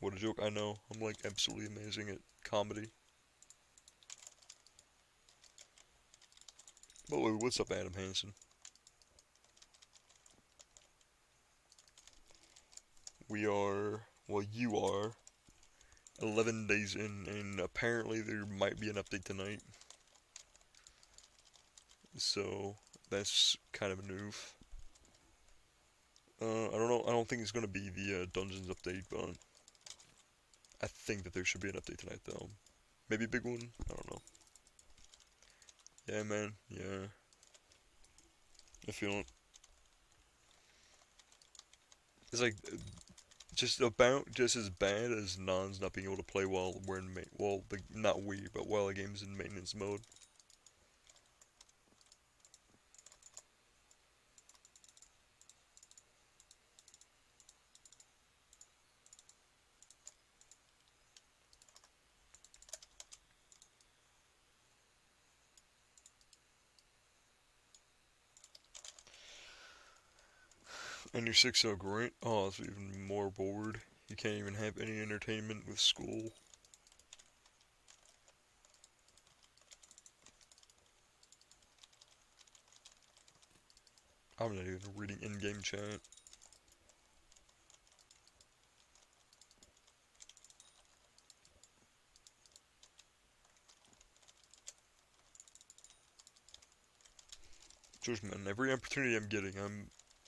What a joke! I know I'm like absolutely amazing at comedy. But wait, what's up, Adam Hansen? We are, well, you are 11 days in, and apparently there might be an update tonight. So that's kind of a noof. I don't know. I don't think it's gonna be the Dungeons update, but I think that there should be an update tonight, though. Maybe a big one. I don't know. Yeah, man. Yeah, I feel it. It's like just about just as bad as Nons not being able to play while we're in well, not we, but while the game's in maintenance mode. And you're sick so great. Oh, it's even more bored. You can't even have any entertainment with school. I'm not even reading in-game chat. Just man, every opportunity I'm getting,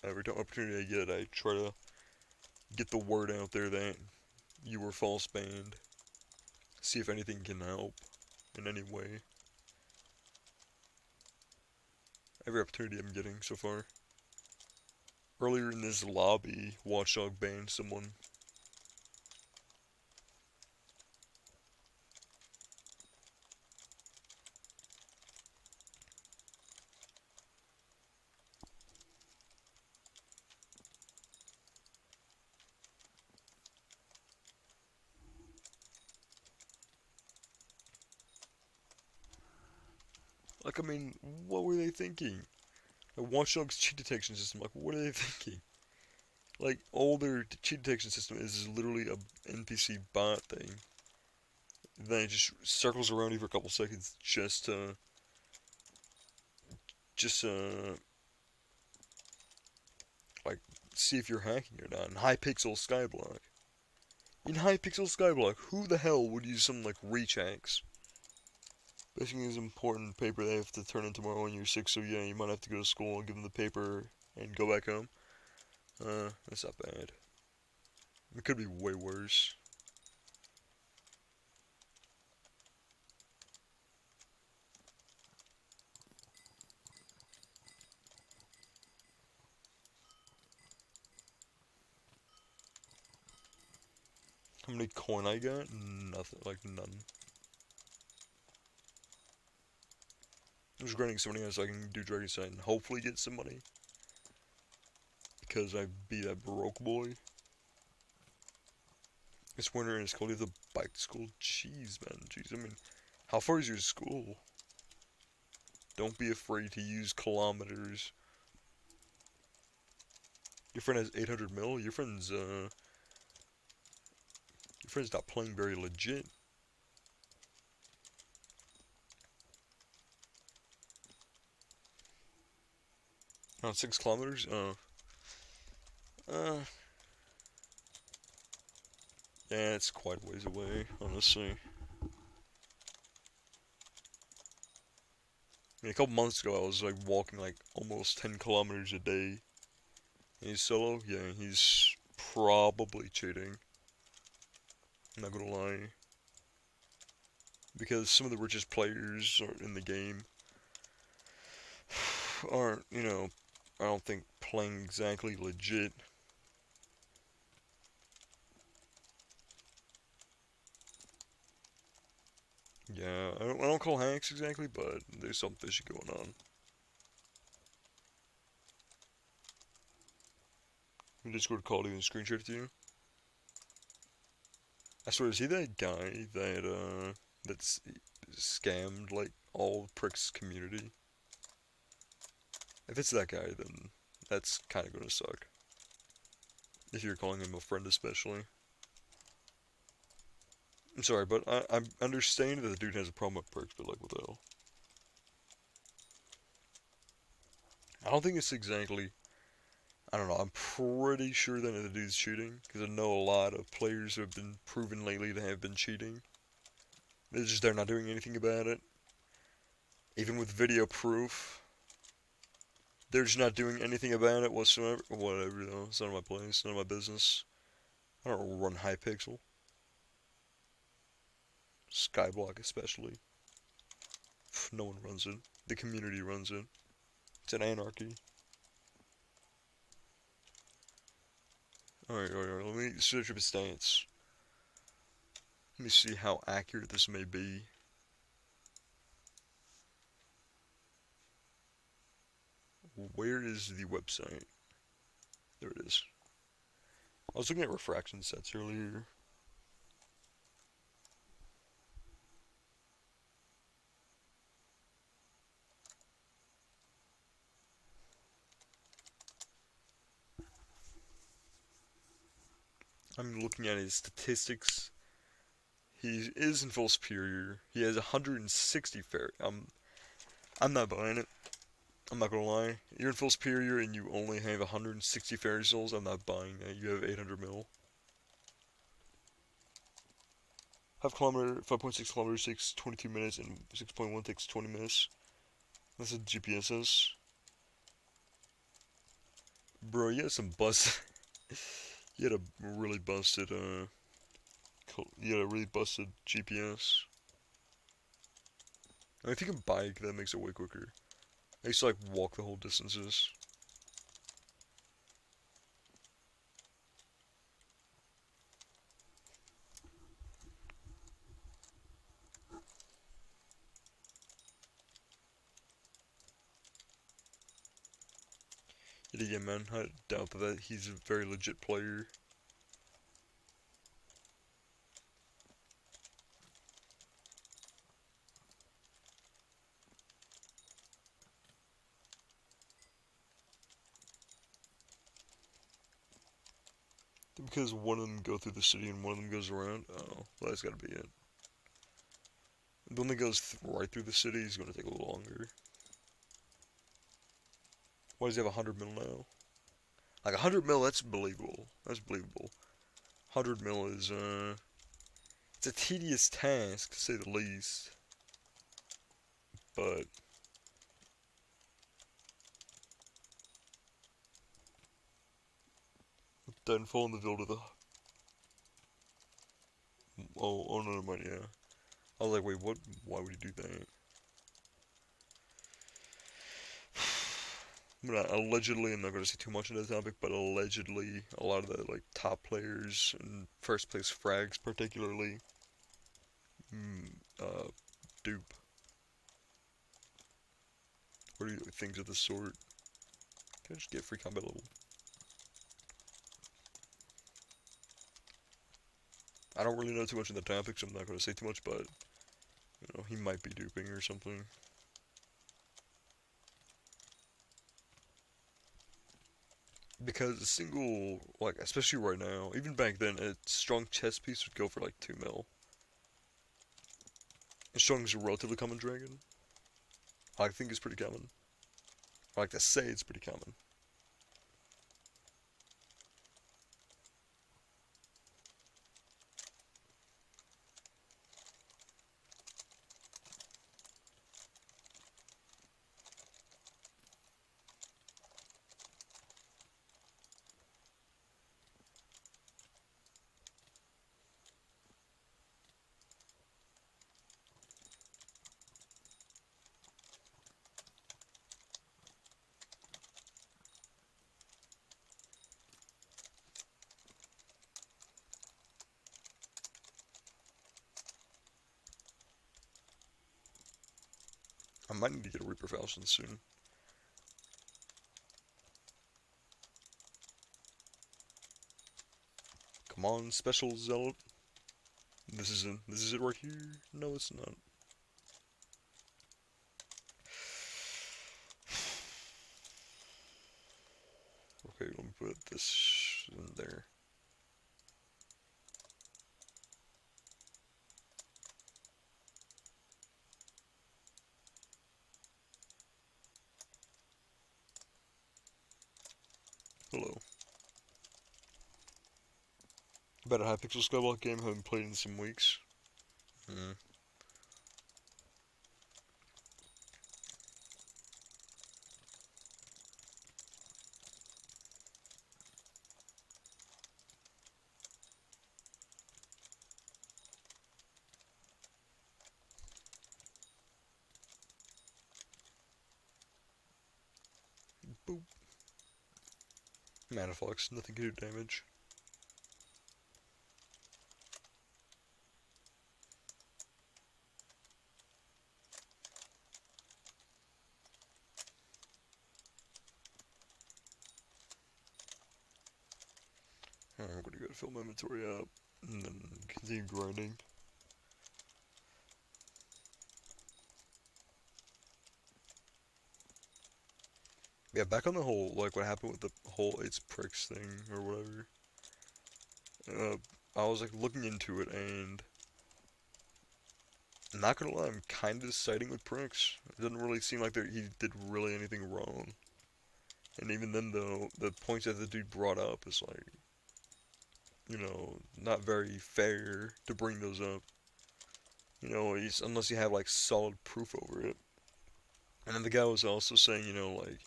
every opportunity I get, I try to get the word out there that you were false banned. See if anything can help in any way. Every opportunity I'm getting so far. Earlier in this lobby, Watchdog banned someone. Like, I mean, what were they thinking? Like, Watchdog's cheat detection system, like, what are they thinking? Like, all their cheat detection system is literally a NPC bot thing. Then it just circles around you for a couple seconds just like, see if you're hacking or not. In Hypixel Skyblock. In Hypixel Skyblock, who the hell would use something like reach hacks? Basically, is important paper they have to turn in tomorrow when you're sick, so yeah, you might have to go to school and give them the paper and go back home. That's not bad. It could be way worse. How many coin I got? Nothing, like none. I'm just grinding so many so I can do Dragon Sight and hopefully get some money. Because I be that broke boy. It's winter and it's cold. You have to bike to school. Jeez, man. Jeez, I mean, how far is your school? Don't be afraid to use kilometers. Your friend has 800 mil. Your friend's not playing very legit. Around 6 kilometers. Uh, yeah, it's quite a ways away, honestly. I mean, a couple months ago, I was like walking like almost 10 kilometers a day. And he's solo? Yeah, he's probably cheating. I'm not gonna lie. Because some of the richest players are in the game aren't, you know, I don't think playing exactly legit. Yeah, I don't call hacks exactly, but there's something fishy going on. Discord called you and screenshot to you. I swear, is he that guy that that's scammed like all Prick's community? If it's that guy, then that's kind of gonna suck. If you're calling him a friend, especially. I'm sorry, but I understand that the dude has a problem with Pricks, but like, what the hell? I don't think it's exactly. I don't know. I'm pretty sure that the dude's cheating because I know a lot of players who have been proven lately to have been cheating. They're not doing anything about it. Even with video proof, they're just not doing anything about it whatsoever. Whatever though, it's none of my place, none of my business. I don't run Hypixel, Skyblock especially. No one runs it. The community runs it. It's an anarchy. Alright, let me search up his stats. Let me see how accurate this may be. Where is the website? There it is. I was looking at refraction sets earlier. I'm looking at his statistics. He is in full superior. He has 160 fair. I'm not buying it. I'm not gonna lie. You're in full superior and you only have 160 fairy souls. I'm not buying that. You have 800 mil. 5.6 kilometers takes 22 minutes, and 6.1 takes 20 minutes. That's what GPS says. Bro, you had some bust. You had a really busted, you had a really busted GPS. I mean, if you can bike, that makes it way quicker. I used to, like, walk the whole distances. Yet again, man, I doubt that he's a very legit player. Because one of them go through the city and one of them goes around. Oh, well, that's gotta be it. The one that goes right through the city is gonna take a little longer. Why does he have 100 mil now? Like 100 mil, that's believable. That's believable. 100 mil is it's a tedious task to say the least. But then fall in the field of the. Oh no, never mind. Yeah, I was like, wait, what? Why would he do that? Allegedly, I'm not going to say too much into the topic, but allegedly, a lot of the like top players and first place frags, particularly, uh, dupe or things of the sort. Can I just get free combat level? I don't really know too much in the topic, so I'm not going to say too much, but you know, he might be duping or something. Because a single, like, especially right now, even back then, a strong chest piece would go for like 2 mil. And strong is a relatively common dragon. I think it's pretty common. I like to say it's pretty common. I might need to get a Reaper Falchion soon. Come on, Special Zealot. This is it. This is it right here. No, it's not. Okay, let me put this in there. Hello. About a Hypixel Skyblock game I haven't played in some weeks. Boop. Mana Flux, nothing can do damage. I'm gonna go to fill my inventory up and then continue grinding. Yeah, back on the whole, like, what happened with the whole it's pricks thing, or whatever. I was, like, looking into it, and not gonna lie, I'm kind of siding with pricks. It doesn't really seem like he did really anything wrong. And even then, though, the points that the dude brought up is, like, you know, not very fair to bring those up. You know, unless you have, like, solid proof over it. And then the guy was also saying, you know, like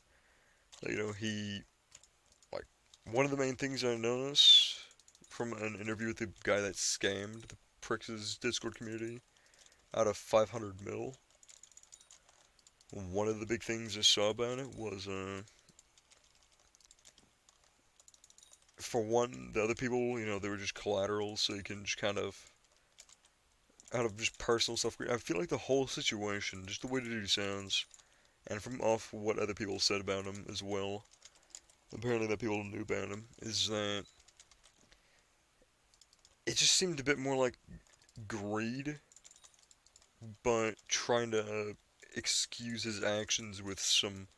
you know, like, one of the main things I noticed from an interview with the guy that scammed the Pricks' Discord community out of 500 mil, one of the big things I saw about it was, for one, the other people, you know, they were just collateral, so you can just kind of, out of just personal stuff, I feel like the whole situation, just the way the dude sounds, and from off what other people said about him as well, apparently that people knew about him, is that it just seemed a bit more like greed, but trying to excuse his actions with some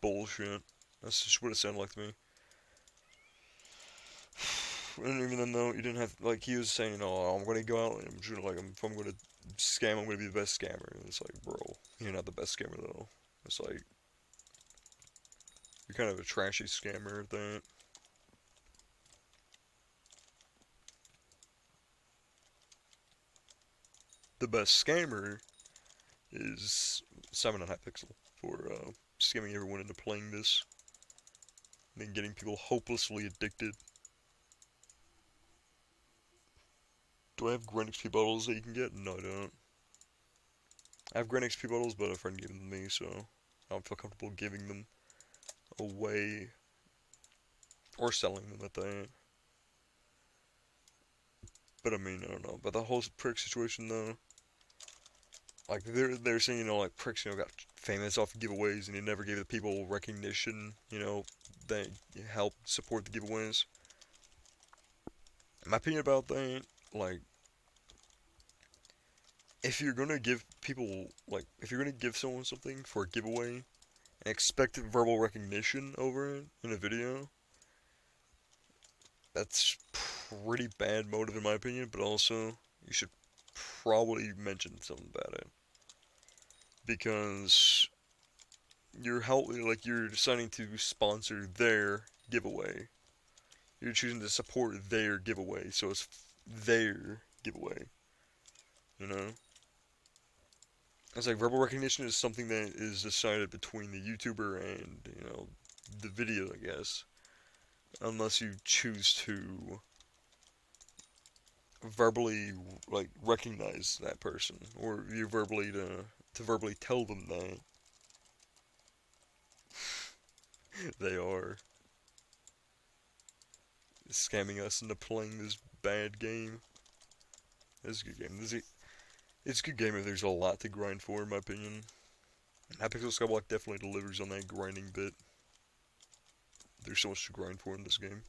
bullshit. That's just what it sounded like to me. And even then, though, you didn't have, like, he was saying, oh, I'm gonna go out and I'm just gonna, like, if I'm gonna scam, I'm gonna be the best scammer. And it's like, bro, you're not the best scammer, though. It's like, you're kind of a trashy scammer at that. The best scammer is Simon on Hypixel for scamming everyone into playing this and getting people hopelessly addicted. Do I have Grand XP bottles that you can get? No, I don't. I have Grand XP bottles, but a friend gave them to me, so I don't feel comfortable giving them away or selling them at that. But I mean, I don't know. But the whole prick situation, though, like they're saying, you know, like pricks, you know, got famous off giveaways, and he never gave the people recognition, you know, that helped support the giveaways. My opinion about that, like, if you're gonna give people, like, if you're gonna give someone something for a giveaway and expect verbal recognition over it in a video, that's pretty bad motive in my opinion, but also you should probably mention something about it. Because you're deciding to sponsor their giveaway. You're choosing to support their giveaway, so it's their giveaway. You know? It's like verbal recognition is something that is decided between the YouTuber and, you know, the video, I guess. Unless you choose to verbally, like, recognize that person, or you verbally to verbally tell them that they are scamming us into playing this bad game. It's a good game. It's a good game if there's a lot to grind for, in my opinion. Hypixel Skyblock definitely delivers on that grinding bit. There's so much to grind for in this game.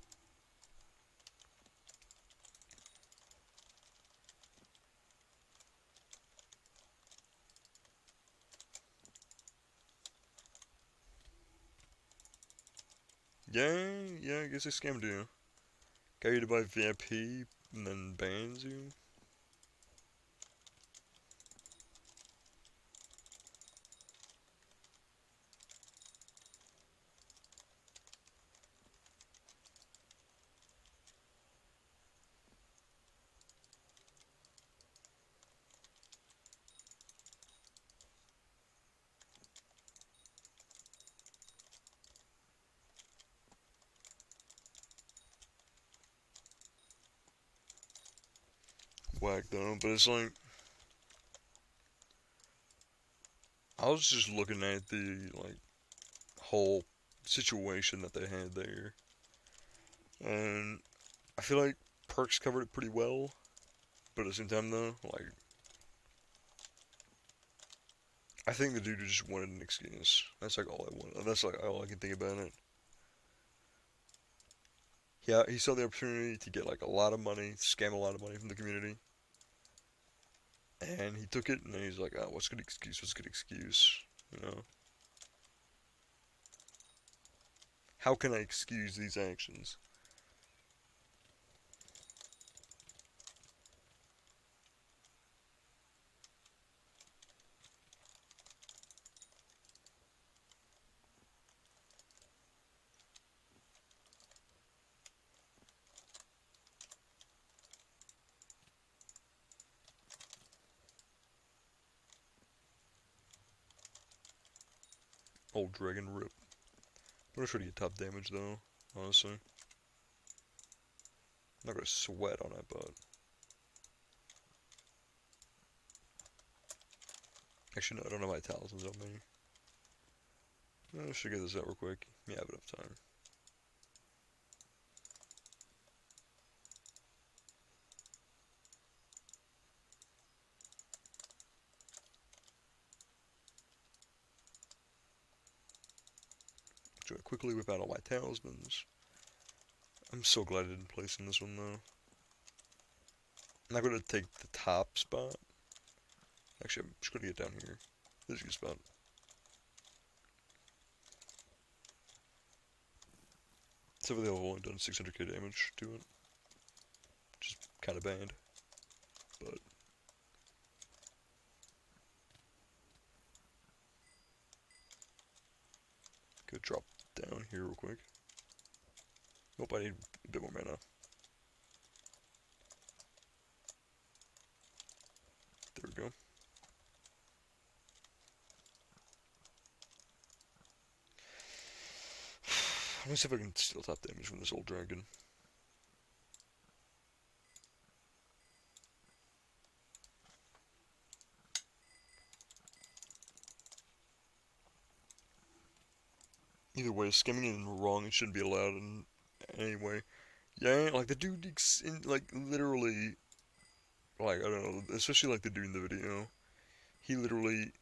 Yeah, I guess they scammed you. Got you to buy VIP and then bans you. Whack though, but it's like I was just looking at the like whole situation that they had there, and I feel like Perks covered it pretty well. But at the same time, though, like I think the dude just wanted an excuse. That's like all I want. That's like all I can think about it. Yeah, he saw the opportunity to get like a lot of money, scam a lot of money from the community, and he took it. And then he's like, "Oh, what's a good excuse? What's a good excuse? You know, how can I excuse these actions?" Old dragon rip. I'm gonna try to get top damage though. Honestly, I'm not gonna sweat on it, but actually no, I don't have my talismans on me. I should get this out real quick. Yeah, I have enough time. Try to quickly whip out all my talismans. I'm so glad I didn't place in this one though. I'm not gonna take the top spot. Actually, I'm just gonna get down here. This is a good spot. Except for they've only done 600k damage to it. Which is kind of bad. But go drop down here real quick. Nope, I need a bit more mana. There we go. Let me see if I can steal top damage from this old dragon. Either way, skimming it wrong, it shouldn't be allowed in any way. Yeah, like the dude, like literally, like I don't know, especially like the dude in the video. He literally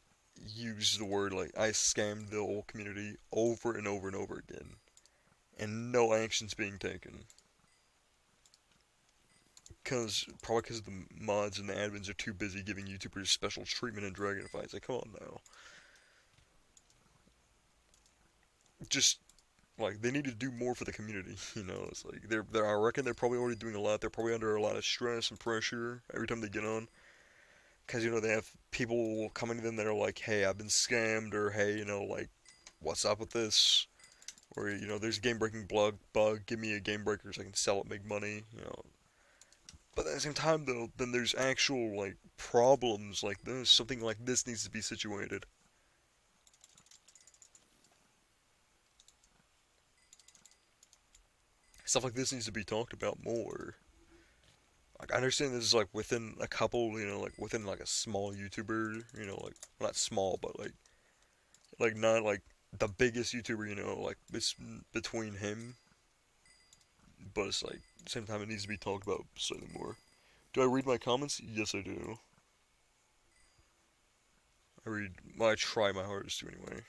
used the word like I scammed the whole community over and over and over again, and no actions being taken. Probably because the mods and the admins are too busy giving YouTubers special treatment in Dragon fights. Like, come on now. Just like they need to do more for the community. You know, it's like I reckon they're probably already doing a lot. They're probably under a lot of stress and pressure every time they get on. Because, they have people coming to them that are like, hey, I've been scammed, or hey, like, what's up with this? Or, there's a game breaking bug, give me a game breaker so I can sell it, make money. But at the same time, though, then there's actual, like, problems like this. Something like this needs to be situated. Stuff like this needs to be talked about more. Like, I understand this is, like, within a couple, like, within, like, a small YouTuber, like, well, not small, but, like, not, like, the biggest YouTuber, like, it's between him, but it's, like, at the same time, it needs to be talked about slightly more. Do I read my comments? Yes, I do. I try my hardest to anyway.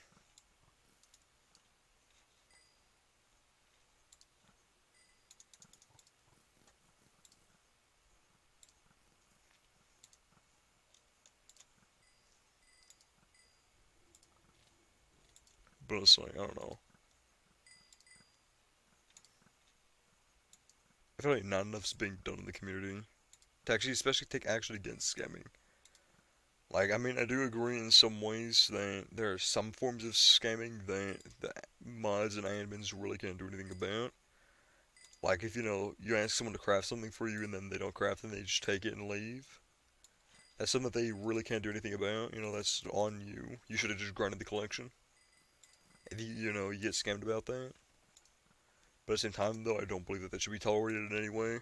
But it's like, I don't know. I feel like not enough's being done in the community to actually, especially take action against scamming. Like, I mean, I do agree in some ways that there are some forms of scamming that the mods and admins really can't do anything about. Like, if you ask someone to craft something for you and then they don't craft it and they just take it and leave. That's something that they really can't do anything about. That's on you. You should have just grinded the collection. If you get scammed about that. But at the same time, though, I don't believe that that should be tolerated in any way.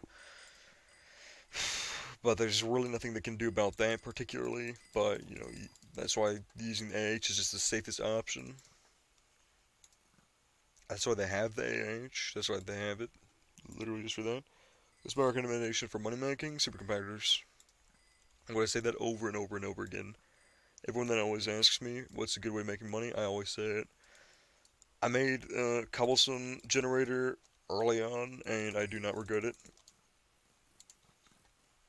But there's really nothing they can do about that particularly. But, that's why using the AH is just the safest option. That's why they have the AH. That's why they have it. Literally just for that. It's my recommendation for money making, supercompactors. I'm going to say that over and over and over again. Everyone that always asks me what's a good way of making money, I always say it. I made a cobblestone generator early on, and I do not regret it.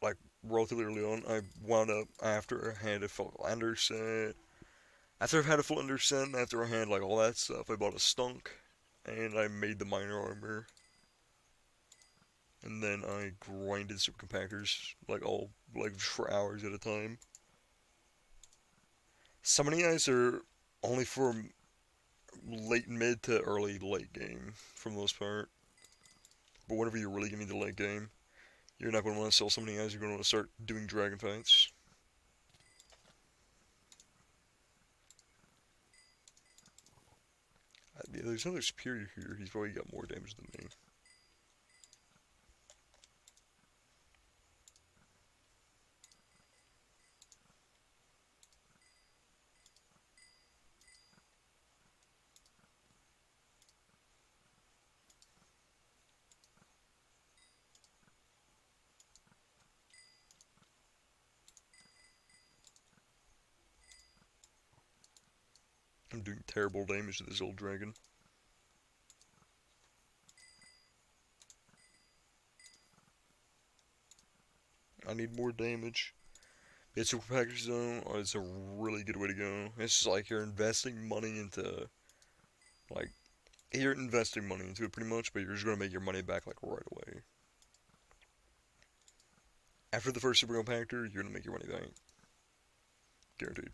Like, relatively early on, I wound up after I had a full ender set. After I've had a full ender set, and after I had like all that stuff, I bought a stunk, and I made the miner armor. And then I grinded supercompactors like for hours at a time. Some of the guys are only for late mid to early late game for the most part. But whenever you're really getting to late game, you're not going to want to sell so many guys. You're going to want to start doing dragon fights. Yeah, there's another superior here. He's probably got more damage than me. I'm doing terrible damage to this old dragon. I need more damage. It's super package though, it's a really good way to go. It's just like you're investing money into, like, you're investing money into it pretty much, but you're just gonna make your money back like right away. After the first super compactor, you're gonna make your money back, guaranteed,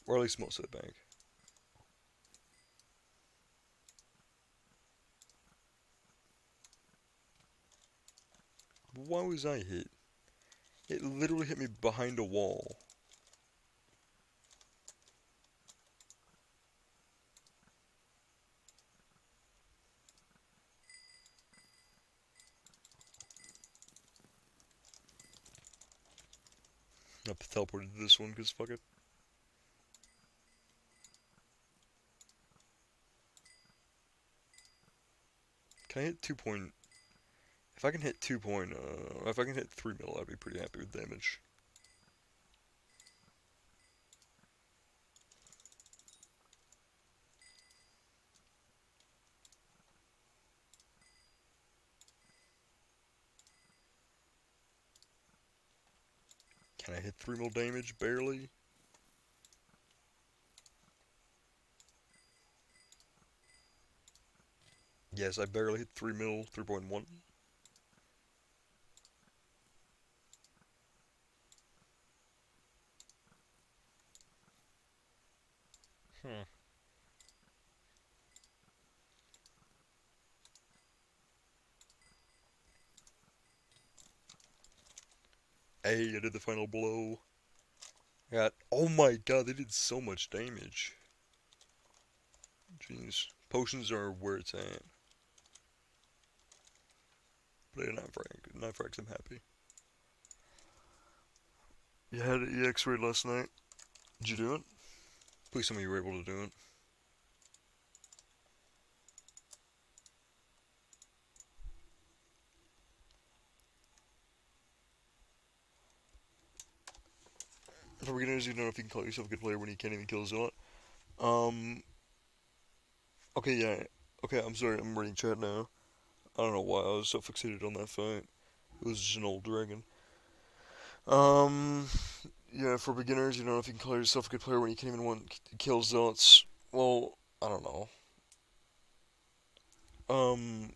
or at least most of it back. Why was I hit? It literally hit me behind a wall. I have to teleport to this one because fuck it. Can I hit 2 point? If I can hit 2 point, if I can hit 3 mil, I'd be pretty happy with damage. Can I hit 3 mil damage? Barely. Yes, I barely hit 3 mil, 3.1. Hmm. Hey, I did the final blow. Oh my god, they did so much damage. Jeez. Potions are where it's at. But not Frank. Not Frank's, I'm happy. You had an EX raid last night. Did you do it? Please tell me you were able to do it. for beginners, you don't know if you can call yourself a good player when you can't even kill a zealot. Um, okay, yeah. Okay, I'm sorry, I'm reading chat now. I don't know why I was so fixated on that fight. It was just an old dragon. Um, yeah, for beginners, you don't know if you can call yourself a good player when you can't even kill zealots. Well, I don't know. Um,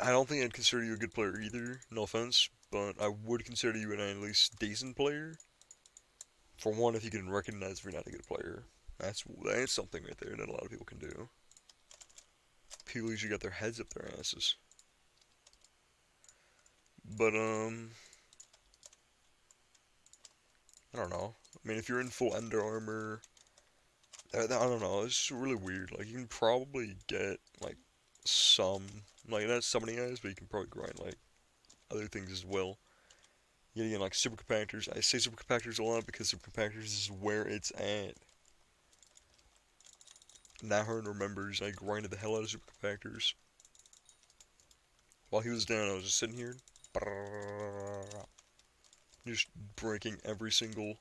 I don't think I'd consider you a good player either, no offense, but I would consider you an at least decent player. For one, if you can recognize if you're not a good player. That's something right there that a lot of people can do. People usually got their heads up their asses. But I don't know. I mean, if you're in full Ender armor, I don't know. It's really weird. Like you can probably get like some, like not summoning eyes, but you can probably grind like other things as well. Getting like super compactors. I say super compactors a lot because super compactors is where it's at. Nahorn remembers I grinded the hell out of super compactors. While he was down, I was just sitting here, just breaking every single,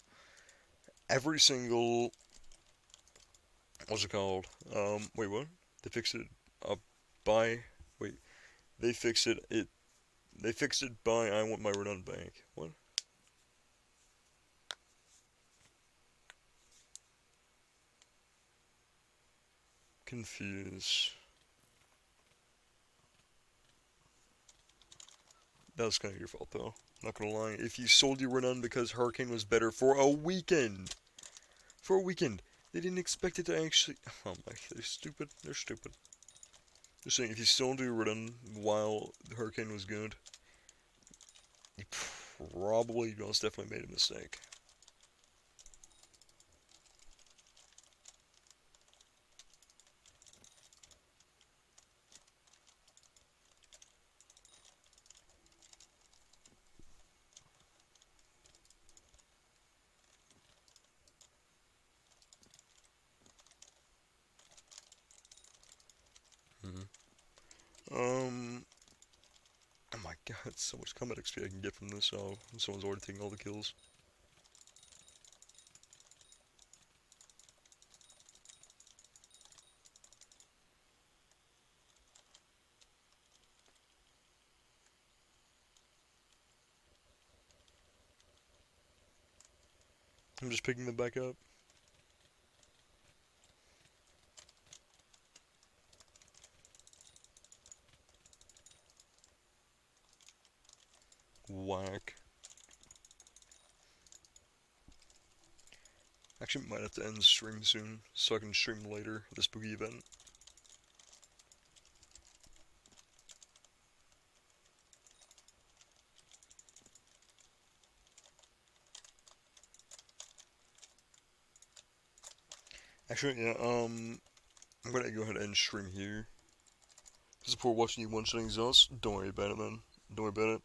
what's it called? Wait, what? They fixed it by, wait, they fixed they fixed it by I want my redundant bank. What? Confused. That was kind of your fault, though. Not gonna lie. If you sold your Renan because Hurricane was better for a weekend, they didn't expect it to actually. Oh my, they're stupid. They're stupid. Just saying, if you sold your Renan while the Hurricane was good, you probably most definitely made a mistake. Mm-hmm. Oh my god, so much combat XP I can get from this. Oh, someone's already taking all the kills. I'm just picking them back up. Whack. Actually, might have to end the stream soon, so I can stream later the spooky event. Actually, yeah, I'm gonna go ahead and end stream here. Support watching you one-shotting Zeus. Don't worry about it, man. Don't worry about it.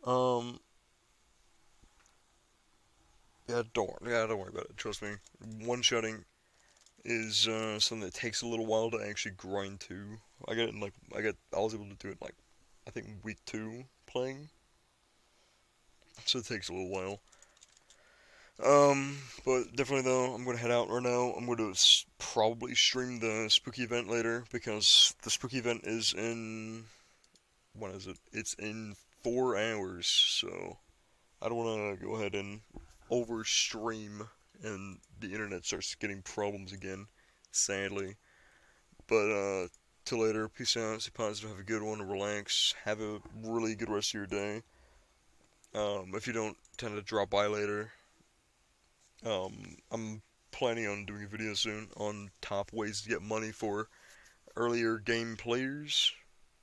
Don't worry about it. Trust me. One-shotting is something that takes a little while to actually grind to. I was able to do it like, I think week 2 playing. So it takes a little while. But definitely though, I'm gonna head out right now. I'm gonna probably stream the spooky event later because the spooky event is in, what is it? It's in 4 hours, so I don't want to go ahead and overstream and the internet starts getting problems again, sadly. But till later, peace out, stay positive, have a good one, relax, have a really good rest of your day. If you don't tend to drop by later, I'm planning on doing a video soon on top ways to get money for earlier game players,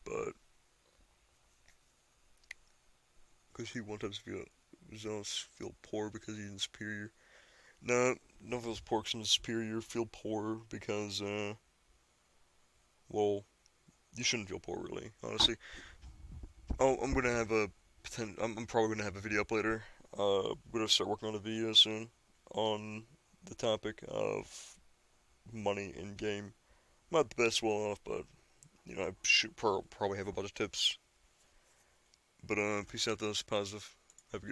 but because he one times feel poor because he's superior. No, none of those porks in superior feel poor because well, you shouldn't feel poor really, honestly. Oh, I'm probably gonna have a video up later. I'm gonna start working on a video soon on the topic of money in game. Not the best well off, but you know I should probably have a bunch of tips. But peace out, those positive. Have a good one.